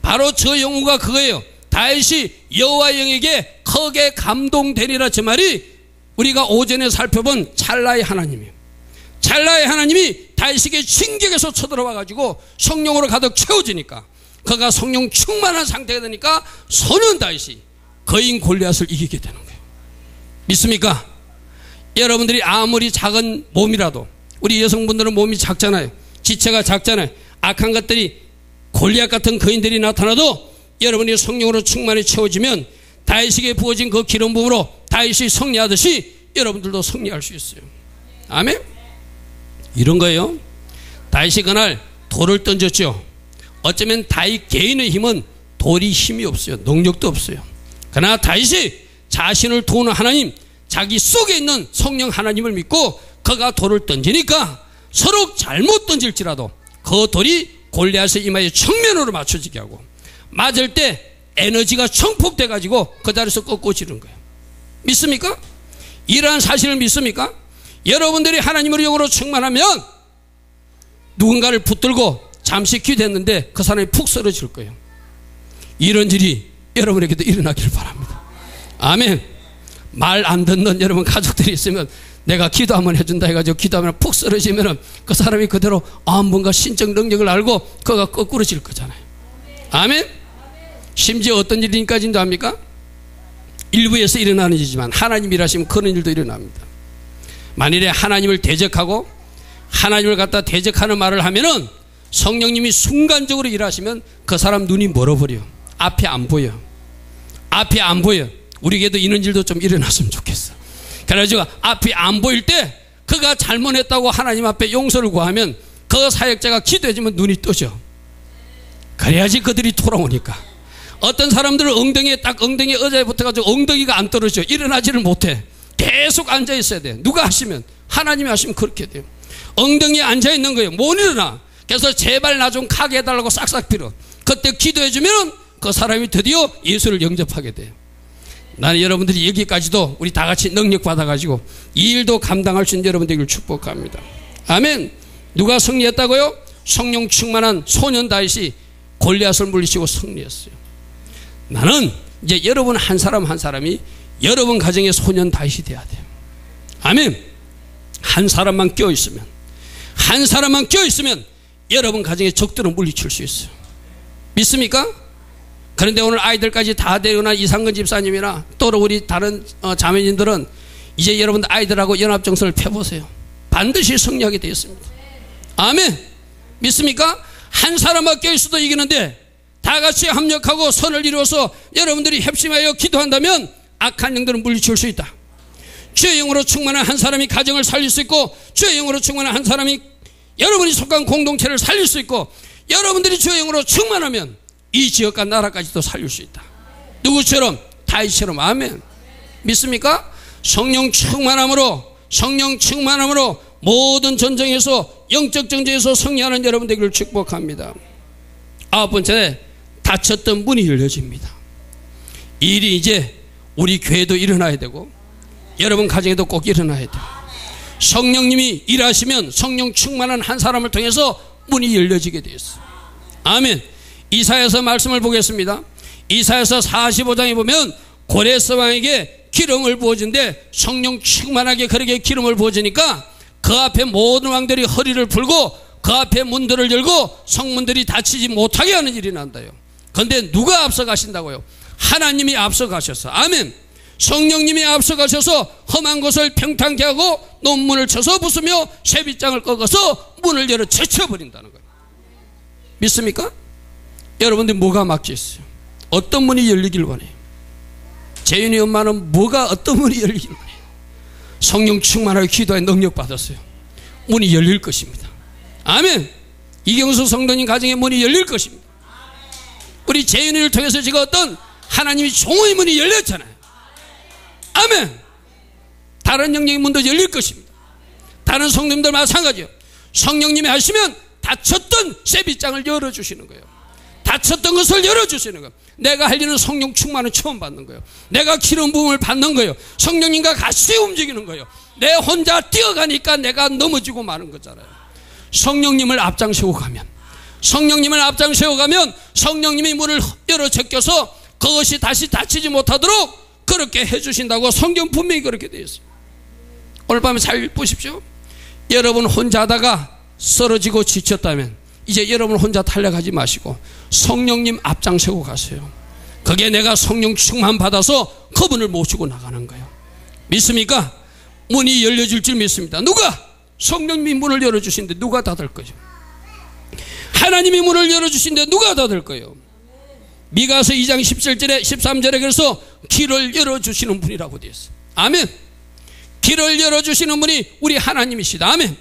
바로 저 용어가 그거예요. 다윗이 여호와의 영에게 크게 감동되리라. 저 말이 우리가 오전에 살펴본 찰나의 하나님이에요. 찰나의 하나님이 다윗에게 진격해서 쳐들어와 가지고 성령으로 가득 채워지니까, 그가 성령 충만한 상태가 되니까 소년 다윗이 거인 골리앗을 이기게 되는 거예요. 믿습니까? 여러분들이 아무리 작은 몸이라도, 우리 여성분들은 몸이 작잖아요. 지체가 작잖아요. 악한 것들이, 골리앗 같은 거인들이 나타나도 여러분이 성령으로 충만히 채워지면 다윗에게 부어진 그 기름 부음으로 다윗이 승리하듯이 여러분들도 승리할 수 있어요. 아멘. 이런 거예요. 다윗이 그날 돌을 던졌죠. 어쩌면 다윗 개인의 힘은 돌이 힘이 없어요. 능력도 없어요. 그러나 다윗이 자신을 도우는 하나님, 자기 속에 있는 성령 하나님을 믿고 그가 돌을 던지니까 서로 잘못 던질지라도 그 돌이 골리앗의 이마에 정면으로 맞춰지게 하고, 맞을 때 에너지가 청폭돼 가지고 그 자리에서 꺾어지는 거예요. 믿습니까? 이러한 사실을 믿습니까? 여러분들이 하나님으로 영으로 충만하면 누군가를 붙들고 잠시 기도했는데 그 사람이 푹 쓰러질 거예요. 이런 일이 여러분에게도 일어나기를 바랍니다. 아멘. 말 안 듣는 여러분 가족들이 있으면 내가 기도 한번 해준다 해가지고 기도하면 푹 쓰러지면 그 사람이 그대로 뭔가 신적 능력을 알고 그가 거꾸로질 거잖아요. 아멘. 심지어 어떤 일인까지도 압니까? 일부에서 일어나는 일이지만 하나님 일하시면 그런 일도 일어납니다. 만일에 하나님을 대적하고 하나님을 갖다 대적하는 말을 하면은 성령님이 순간적으로 일하시면 그 사람 눈이 멀어버려. 앞이 안 보여. 앞이 안 보여. 우리에게도 이런 일도 좀 일어났으면 좋겠어. 그래가지고 앞이 안 보일 때 그가 잘못했다고 하나님 앞에 용서를 구하면 그 사역자가 기도해주면 눈이 뜨죠. 그래야지 그들이 돌아오니까. 어떤 사람들은 엉덩이에 의자에 붙어가지고 엉덩이가 안 떨어져. 일어나지를 못해. 계속 앉아 있어야 돼. 누가 하시면, 하나님이 하시면 그렇게 돼요. 엉덩이에 앉아 있는 거예요. 못 일어나. 그래서 제발 나 좀 가게 해달라고 싹싹 빌어. 그때 기도해주면 그 사람이 드디어 예수를 영접하게 돼요. 나는 여러분들이 여기까지도 우리 다 같이 능력 받아가지고 이 일도 감당할 수 있는 여러분 되기를 축복합니다. 아멘. 누가 승리했다고요? 성령 충만한 소년 다윗이 골리앗을 물리치고 승리했어요. 나는 이제 여러분 한 사람 한 사람이 여러분 가정의 소년 다윗이 돼야 돼요. 아멘. 한 사람만 껴있으면, 한 사람만 껴있으면 여러분 가정의 적들을 물리칠 수 있어요. 믿습니까? 그런데 오늘 아이들까지 다 데려오나 이상근 집사님이나 또 우리 다른 자매님들은 이제 여러분들 아이들하고 연합정서를 펴보세요. 반드시 승리하게 되어 있습니다. 아멘. 믿습니까? 한 사람만 껴있어도 이기는데 다 같이 합력하고 선을 이루어서 여러분들이 협심하여 기도한다면 악한 영들은 물리칠 수 있다. 주의 영으로 충만한 한 사람이 가정을 살릴 수 있고, 주의 영으로 충만한 한 사람이 여러분이 속한 공동체를 살릴 수 있고, 여러분들이 주의 영으로 충만하면 이 지역과 나라까지도 살릴 수 있다. 누구처럼? 다윗처럼. 아멘. 믿습니까? 성령 충만함으로 모든 전쟁에서, 영적 전쟁에서 승리하는 여러분 되기를 축복합니다. 9번째, 닫혔던 문이 열려집니다. 이 일이 이제 우리 교회도 일어나야 되고 여러분 가정에도 꼭 일어나야 돼요. 성령님이 일하시면 성령 충만한 한 사람을 통해서 문이 열려지게 되어 있어요. 아멘. 이사야서 말씀을 보겠습니다. 이사야서 45장에 보면 고레스 왕에게 기름을 부어준데, 성령 충만하게 그렇게 기름을 부어주니까 그 앞에 모든 왕들이 허리를 풀고 그 앞에 문들을 열고 성문들이 닫히지 못하게 하는 일이 난다요. 그런데 누가 앞서가신다고요? 하나님이 앞서가셔서. 아멘. 성령님이 앞서가셔서 험한 것을 평탄케 하고 논문을 쳐서 부수며 쇠빗장을 꺾어서 문을 열어 제쳐버린다는 거예요. 믿습니까? 여러분들 뭐가 막혀 있어요? 어떤 문이 열리길 원해요? 재윤이 엄마는 어떤 문이 열리길 원해요? 성령 충만하게 기도에 능력 받았어요. 문이 열릴 것입니다. 아멘. 이경수 성도님 가정에 문이 열릴 것입니다. 우리 재윤이를 통해서 지금 어떤 하나님이 종의 문이 열렸잖아요. 아멘. 다른 영역의 문도 열릴 것입니다. 다른 성도님들 마찬가지요. 성령님이 하시면 닫혔던 쇠빗장을 열어주시는 거예요. 닫혔던 것을 열어주시는 거예요. 내가 할 일은 성령 충만을 처음 받는 거예요. 내가 기름 부음을 받는 거예요. 성령님과 같이 움직이는 거예요. 내 혼자 뛰어가니까 내가 넘어지고 마는 거잖아요. 성령님을 앞장세우고 가면, 성령님이 문을 열어 제껴서 그것이 다시 닫히지 못하도록 그렇게 해주신다고 성경 분명히 그렇게 되어 있어요. 오늘 밤에 잘 보십시오. 여러분 혼자 하다가 쓰러지고 지쳤다면 이제 여러분 혼자 달려가지 마시고 성령님 앞장서고 가세요. 그게 내가 성령 충만 받아서 그분을 모시고 나가는 거예요. 믿습니까? 문이 열려질 줄 믿습니다. 누가? 성령님이 문을 열어주신데 누가 닫을 거예요? 하나님이 문을 열어주신데 누가 닫을 거예요? 미가서 2장 17절에 13절에 그래서 길을 열어주시는 분이라고 되어 있어요. 아멘. 길을 열어주시는 분이 우리 하나님이시다. 아멘.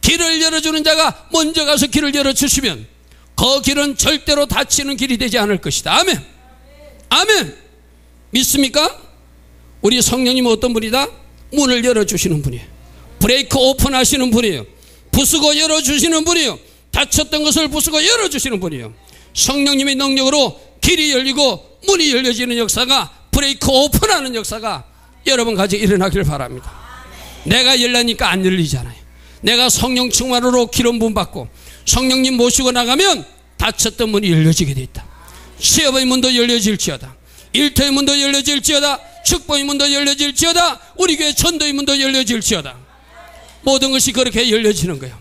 길을 열어주는 자가 먼저 가서 길을 열어주시면 그 길은 절대로 닫히는 길이 되지 않을 것이다. 아멘. 아멘. 믿습니까? 우리 성령님은 어떤 분이다? 문을 열어주시는 분이에요. 브레이크 오픈 하시는 분이에요. 부수고 열어주시는 분이에요. 닫혔던 것을 부수고 열어주시는 분이에요. 성령님의 능력으로 길이 열리고 문이 열려지는 역사가, 브레이크 오픈하는 역사가 여러분 가지고 일어나길 바랍니다. 내가 열라니까 안 열리잖아요. 내가 성령 충만으로 기름 부음 받고 성령님 모시고 나가면 닫혔던 문이 열려지게 돼 있다. 취업의 문도 열려질지어다. 일터의 문도 열려질지어다. 축복의 문도 열려질지어다. 우리 교회 전도의 문도 열려질지어다. 모든 것이 그렇게 열려지는 거예요.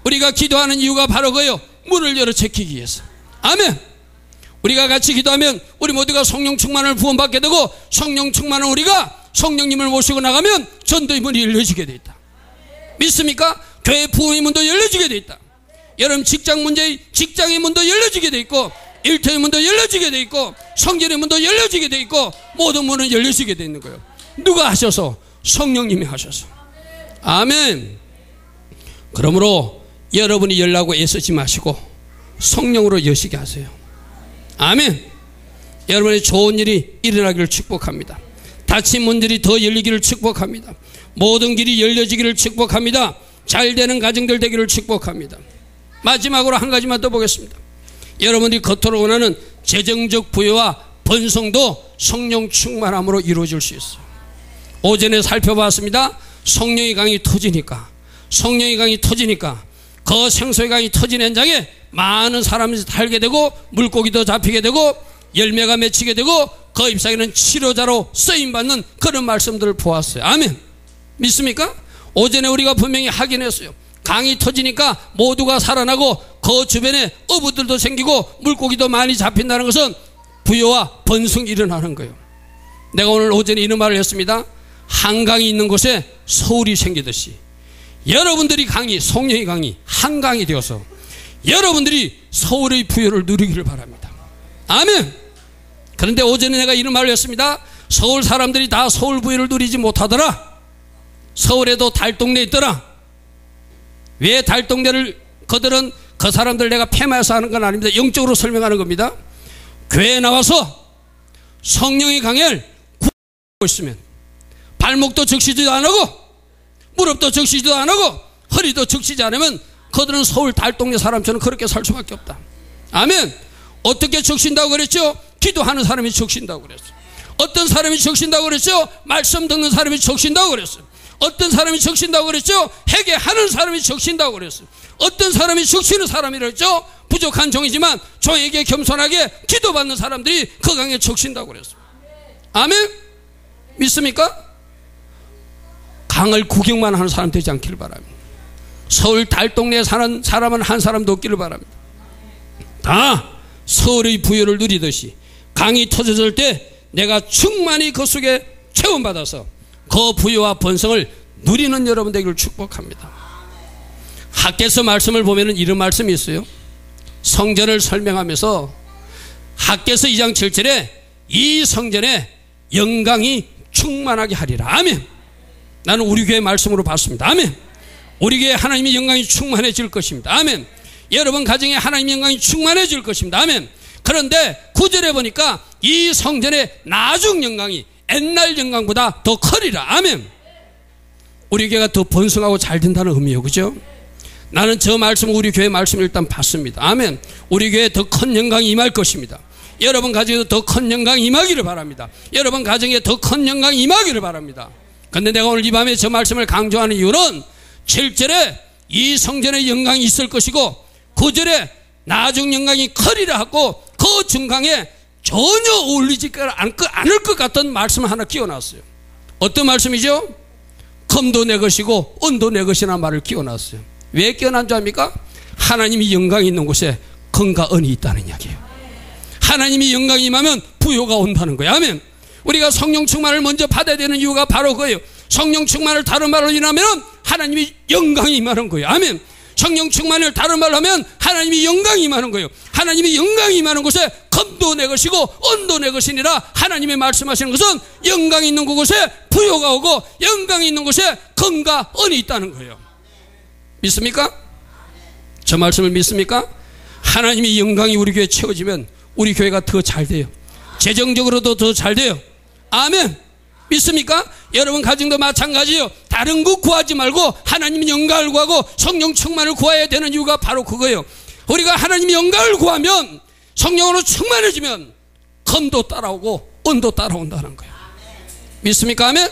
우리가 기도하는 이유가 바로 그예요. 문을 열어 제키기 위해서. 아멘. 우리가 같이 기도하면 우리 모두가 성령 충만을 부원받게 되고, 성령 충만은 우리가 성령님을 모시고 나가면 전도의 문이 열려지게 돼 있다. 믿습니까? 교회 부흥의 문도 열려지게 돼 있다. 여러분 직장의 문도 열려지게 돼 있고, 일터의 문도 열려지게 돼 있고, 성전의 문도 열려지게 돼 있고, 모든 문은 열려지게 돼 있는 거예요. 누가 하셔서? 성령님이 하셔서. 아멘. 그러므로 여러분이 열라고 애쓰지 마시고 성령으로 여시게 하세요. 아멘. 여러분의 좋은 일이 일어나기를 축복합니다. 닫힌 문들이 더 열리기를 축복합니다. 모든 길이 열려지기를 축복합니다. 잘되는 가정들 되기를 축복합니다. 마지막으로 한 가지만 더 보겠습니다. 여러분들이 겉으로 원하는 재정적 부여와 번성도 성령 충만함으로 이루어질 수 있어요. 오전에 살펴봤습니다. 성령의 강이 터지니까 그 생수의 강이 터진 현장에 많은 사람이 살게 되고, 물고기도 잡히게 되고, 열매가 맺히게 되고, 그 잎사귀는 치료자로 쓰임받는 그런 말씀들을 보았어요. 아멘. 믿습니까? 오전에 우리가 분명히 확인했어요. 강이 터지니까 모두가 살아나고 그 주변에 어부들도 생기고 물고기도 많이 잡힌다는 것은 부여와 번성이 일어나는 거예요. 내가 오늘 오전에 이런 말을 했습니다. 한강이 있는 곳에 서울이 생기듯이 여러분들이 성령의 강이 한강이 되어서 여러분들이 서울의 부여를 누리기를 바랍니다. 아멘. 그런데 오전에 내가 이런 말을 했습니다. 서울 사람들이 다 서울 부여를 누리지 못하더라. 서울에도 달동네 있더라. 왜 달동네를 그들은 그 사람들 내가 폐마해서 하는 건 아닙니다. 영적으로 설명하는 겁니다. 교회에 나와서 성령의 강을 구하고 있으면 발목도 적시지도 안 하고 무릎도 적시지도 안 하고 허리도 적시지 않으면 그들은 서울 달동네 사람처럼 그렇게 살 수밖에 없다. 아멘. 어떻게 적신다고 그랬죠? 기도하는 사람이 적신다고 그랬어요. 어떤 사람이 적신다고 그랬죠? 말씀 듣는 사람이 적신다고 그랬어요. 어떤 사람이 적신다고 그랬죠? 회개하는 사람이 적신다고 그랬어요. 어떤 사람이 적시는 사람이라 했죠? 부족한 종이지만 종에게 겸손하게 기도받는 사람들이 그 강에 적신다고 그랬어요. 아멘. 믿습니까? 강을 구경만 하는 사람 되지 않기를 바랍니다. 서울 달동네에 사는 사람은 한 사람도 없기를 바랍니다. 다 서울의 부여를 누리듯이 강이 터져질 때 내가 충만히 그 속에 체험받아서 그 부여와 번성을 누리는 여러분 되기를 축복합니다. 학개서 말씀을 보면 이런 말씀이 있어요. 성전을 설명하면서 학개서 2장 7절에 이 성전에 영광이 충만하게 하리라. 아멘. 나는 우리 교회 말씀으로 봤습니다. 아멘. 우리 교회 하나님의 영광이 충만해질 것입니다. 아멘. 여러분 가정에 하나님의 영광이 충만해질 것입니다. 아멘. 그런데 9절에 보니까 이 성전의 나중 영광이 옛날 영광보다 더 커리라. 아멘. 우리 교회가 더 번성하고 잘 된다는 의미예요. 그죠? 나는 저 말씀, 우리 교회 말씀을 일단 봤습니다. 아멘. 우리 교회에 더 큰 영광이 임할 것입니다. 여러분 가정에도 더 큰 영광이 임하기를 바랍니다. 여러분 가정에 더 큰 영광이 임하기를 바랍니다. 근데 내가 오늘 이 밤에 저 말씀을 강조하는 이유는 7절에 이 성전의 영광이 있을 것이고 9절에 나중 영광이 커리라 하고 그 중간에 전혀 어울리지 않을 것 같은 말씀을 하나 끼워놨어요. 어떤 말씀이죠? 금도 내 것이고 은도 내 것이라는 말을 끼워놨어요. 왜 끼워난 줄 압니까? 하나님이 영광이 있는 곳에 금과 은이 있다는 이야기예요. 하나님이 영광이 임하면 부요가 온다는 거예요. 아멘. 우리가 성령 충만을 먼저 받아야 되는 이유가 바로 그거예요. 성령 충만을 다른 말로 인하면 하나님이 영광이 임하는 거예요. 아멘. 성령 충만을 다른 말로 하면 하나님이 영광이 임하는 거예요. 하나님이 영광이 임하는 곳에 금도 내 것이고 은도 내 것이니라. 하나님의 말씀하시는 것은 영광이 있는 그곳에 부요가 오고 영광이 있는 곳에 금과 은이 있다는 거예요. 믿습니까? 저 말씀을 믿습니까? 하나님의 영광이 우리 교회에 채워지면 우리 교회가 더 잘 돼요. 재정적으로도 더 잘 돼요. 아멘. 믿습니까? 여러분 가정도 마찬가지예요. 다른 거 구하지 말고 하나님의 영광을 구하고 성령 충만을 구해야 되는 이유가 바로 그거예요. 우리가 하나님의 영광을 구하면 성령으로 충만해지면 금도 따라오고 은도 따라온다는 거예요. 믿습니까? 아멘.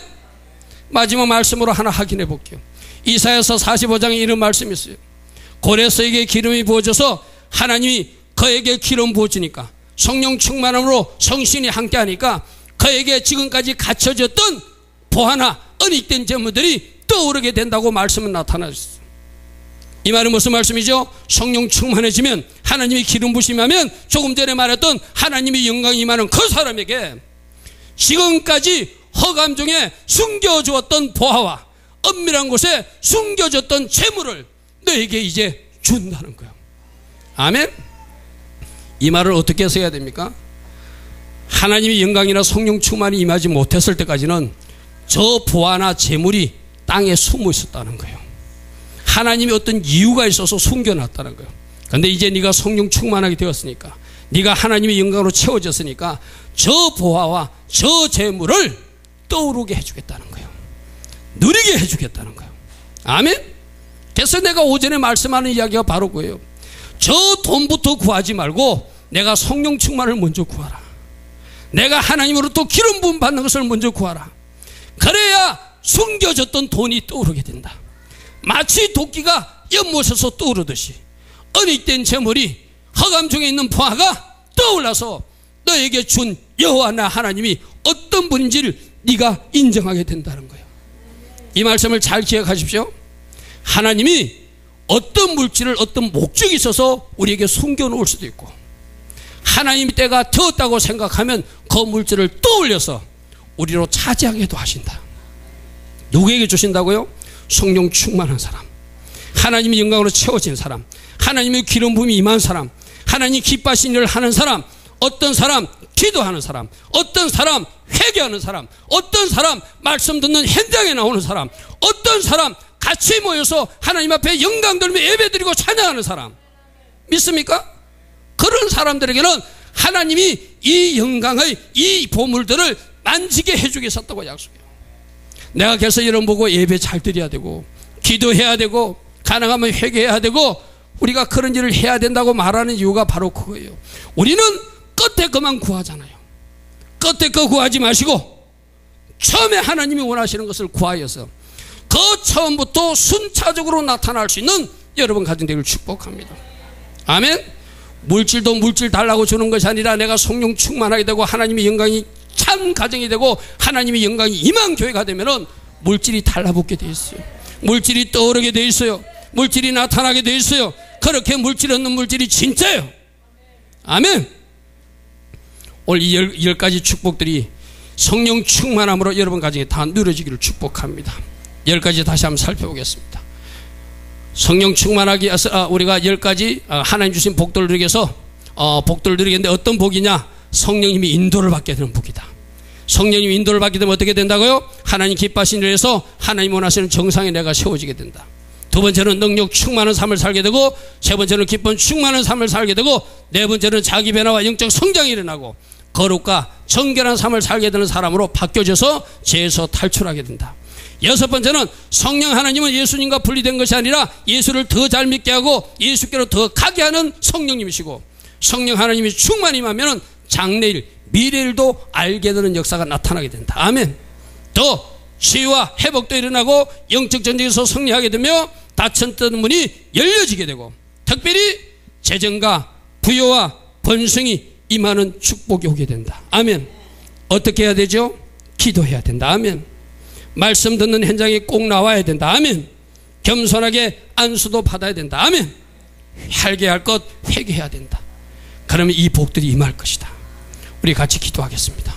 마지막 말씀으로 하나 확인해 볼게요. 이사야서 45장에 이런 말씀이 있어요. 고레스에게 기름이 부어져서 하나님이 그에게 기름 부어주니까 성령 충만함으로 성신이 함께하니까 그에게 지금까지 갇혀졌던 보화나 은익된 재물들이 떠오르게 된다고 말씀은 나타나셨어요. 이 말은 무슨 말씀이죠? 성령 충만해지면 하나님이 기름 부심하면 조금 전에 말했던 하나님의 영광이 임하는 그 사람에게 지금까지 허감 중에 숨겨주었던 보화와 은밀한 곳에 숨겨졌던 재물을 너에게 이제 준다는 거예요. 아멘. 이 말을 어떻게 해석해야 됩니까? 하나님의 영광이나 성령 충만이 임하지 못했을 때까지는 저 보화나 재물이 땅에 숨어 있었다는 거예요. 하나님이 어떤 이유가 있어서 숨겨놨다는 거예요. 그런데 이제 네가 성령 충만하게 되었으니까, 네가 하나님의 영광으로 채워졌으니까 저 보화와 저 재물을 떠오르게 해주겠다는 거예요. 누리게 해주겠다는 거예요. 아멘. 그래서 내가 오전에 말씀하는 이야기가 바로 그거예요. 저 돈부터 구하지 말고 내가 성령 충만을 먼저 구하라. 내가 하나님으로부터 기름 부음 받는 것을 먼저 구하라. 그래야 숨겨졌던 돈이 떠오르게 된다. 마치 도끼가 연못에서 떠오르듯이 은익된 재물이 허감 중에 있는 보화가 떠올라서 너에게 준 여호와 나 하나님이 어떤 분인지를 네가 인정하게 된다는 거예요. 이 말씀을 잘 기억하십시오. 하나님이 어떤 물질을 어떤 목적이 있어서 우리에게 숨겨놓을 수도 있고, 하나님이 때가 되었다고 생각하면 그 물질을 떠올려서 우리로 차지하게도 하신다. 누구에게 주신다고요? 성령 충만한 사람, 하나님의 영광으로 채워진 사람, 하나님의 기름 부음이 임한 사람, 하나님 기뻐하신 일을 하는 사람, 어떤 사람 기도하는 사람, 어떤 사람 회개하는 사람, 어떤 사람 말씀 듣는 현장에 나오는 사람, 어떤 사람 같이 모여서 하나님 앞에 영광 돌며 예배드리고 찬양하는 사람. 믿습니까? 그런 사람들에게는 하나님이 이 영광의 이 보물들을 만지게 해주겠었다고 약속해요. 내가 그래서 여러분 보고 예배 잘 드려야 되고 기도해야 되고 가능하면 회개해야 되고 우리가 그런 일을 해야 된다고 말하는 이유가 바로 그거예요. 우리는 끝에 그만 구하잖아요. 끝에 거 구하지 마시고 처음에 하나님이 원하시는 것을 구하여서 그 처음부터 순차적으로 나타날 수 있는 여러분 가정 되기를 축복합니다. 아멘. 물질도 물질 달라고 주는 것이 아니라 내가 성령 충만하게 되고 하나님의 영광이 참 가정이 되고 하나님의 영광이 임한 교회가 되면은 물질이 달라붙게 돼 있어요. 물질이 떠오르게 돼 있어요. 물질이 나타나게 돼 있어요. 그렇게 물질 없는 물질이 진짜예요. 아멘. 오늘 이 10가지 축복들이 성령 충만함으로 여러분 가정에 다 누려지기를 축복합니다. 10가지 다시 한번 살펴보겠습니다. 성령 충만하기 위해서 우리가 10가지 하나님 주신 복들을 누리기 위해서 복들을 누리겠는데 어떤 복이냐? 성령님이 인도를 받게 되는 복이다. 성령님이 인도를 받게 되면 어떻게 된다고요? 하나님 기뻐하신 일을 해서 하나님 원하시는 정상에 내가 세워지게 된다. 두 번째는 능력 충만한 삶을 살게 되고, 세 번째는 기쁨 충만한 삶을 살게 되고, 네 번째는 자기 변화와 영적 성장이 일어나고 거룩과 정결한 삶을 살게 되는 사람으로 바뀌어져서 죄에서 탈출하게 된다. 여섯 번째는 성령 하나님은 예수님과 분리된 것이 아니라 예수를 더 잘 믿게 하고 예수께로 더 가게 하는 성령님이시고, 성령 하나님이 충만히 임하면 장래일 미래일도 알게 되는 역사가 나타나게 된다. 아멘. 더 치유와 회복도 일어나고 영적 전쟁에서 승리하게 되며 닫혔던 문이 열려지게 되고 특별히 재정과 부여와 번성이 임하는 축복이 오게 된다. 아멘. 어떻게 해야 되죠? 기도해야 된다. 아멘. 말씀 듣는 현장에 꼭 나와야 된다. 아멘. 겸손하게 안수도 받아야 된다. 아멘. 회개할 것 회개해야 된다. 그러면 이 복들이 임할 것이다. 우리 같이 기도하겠습니다.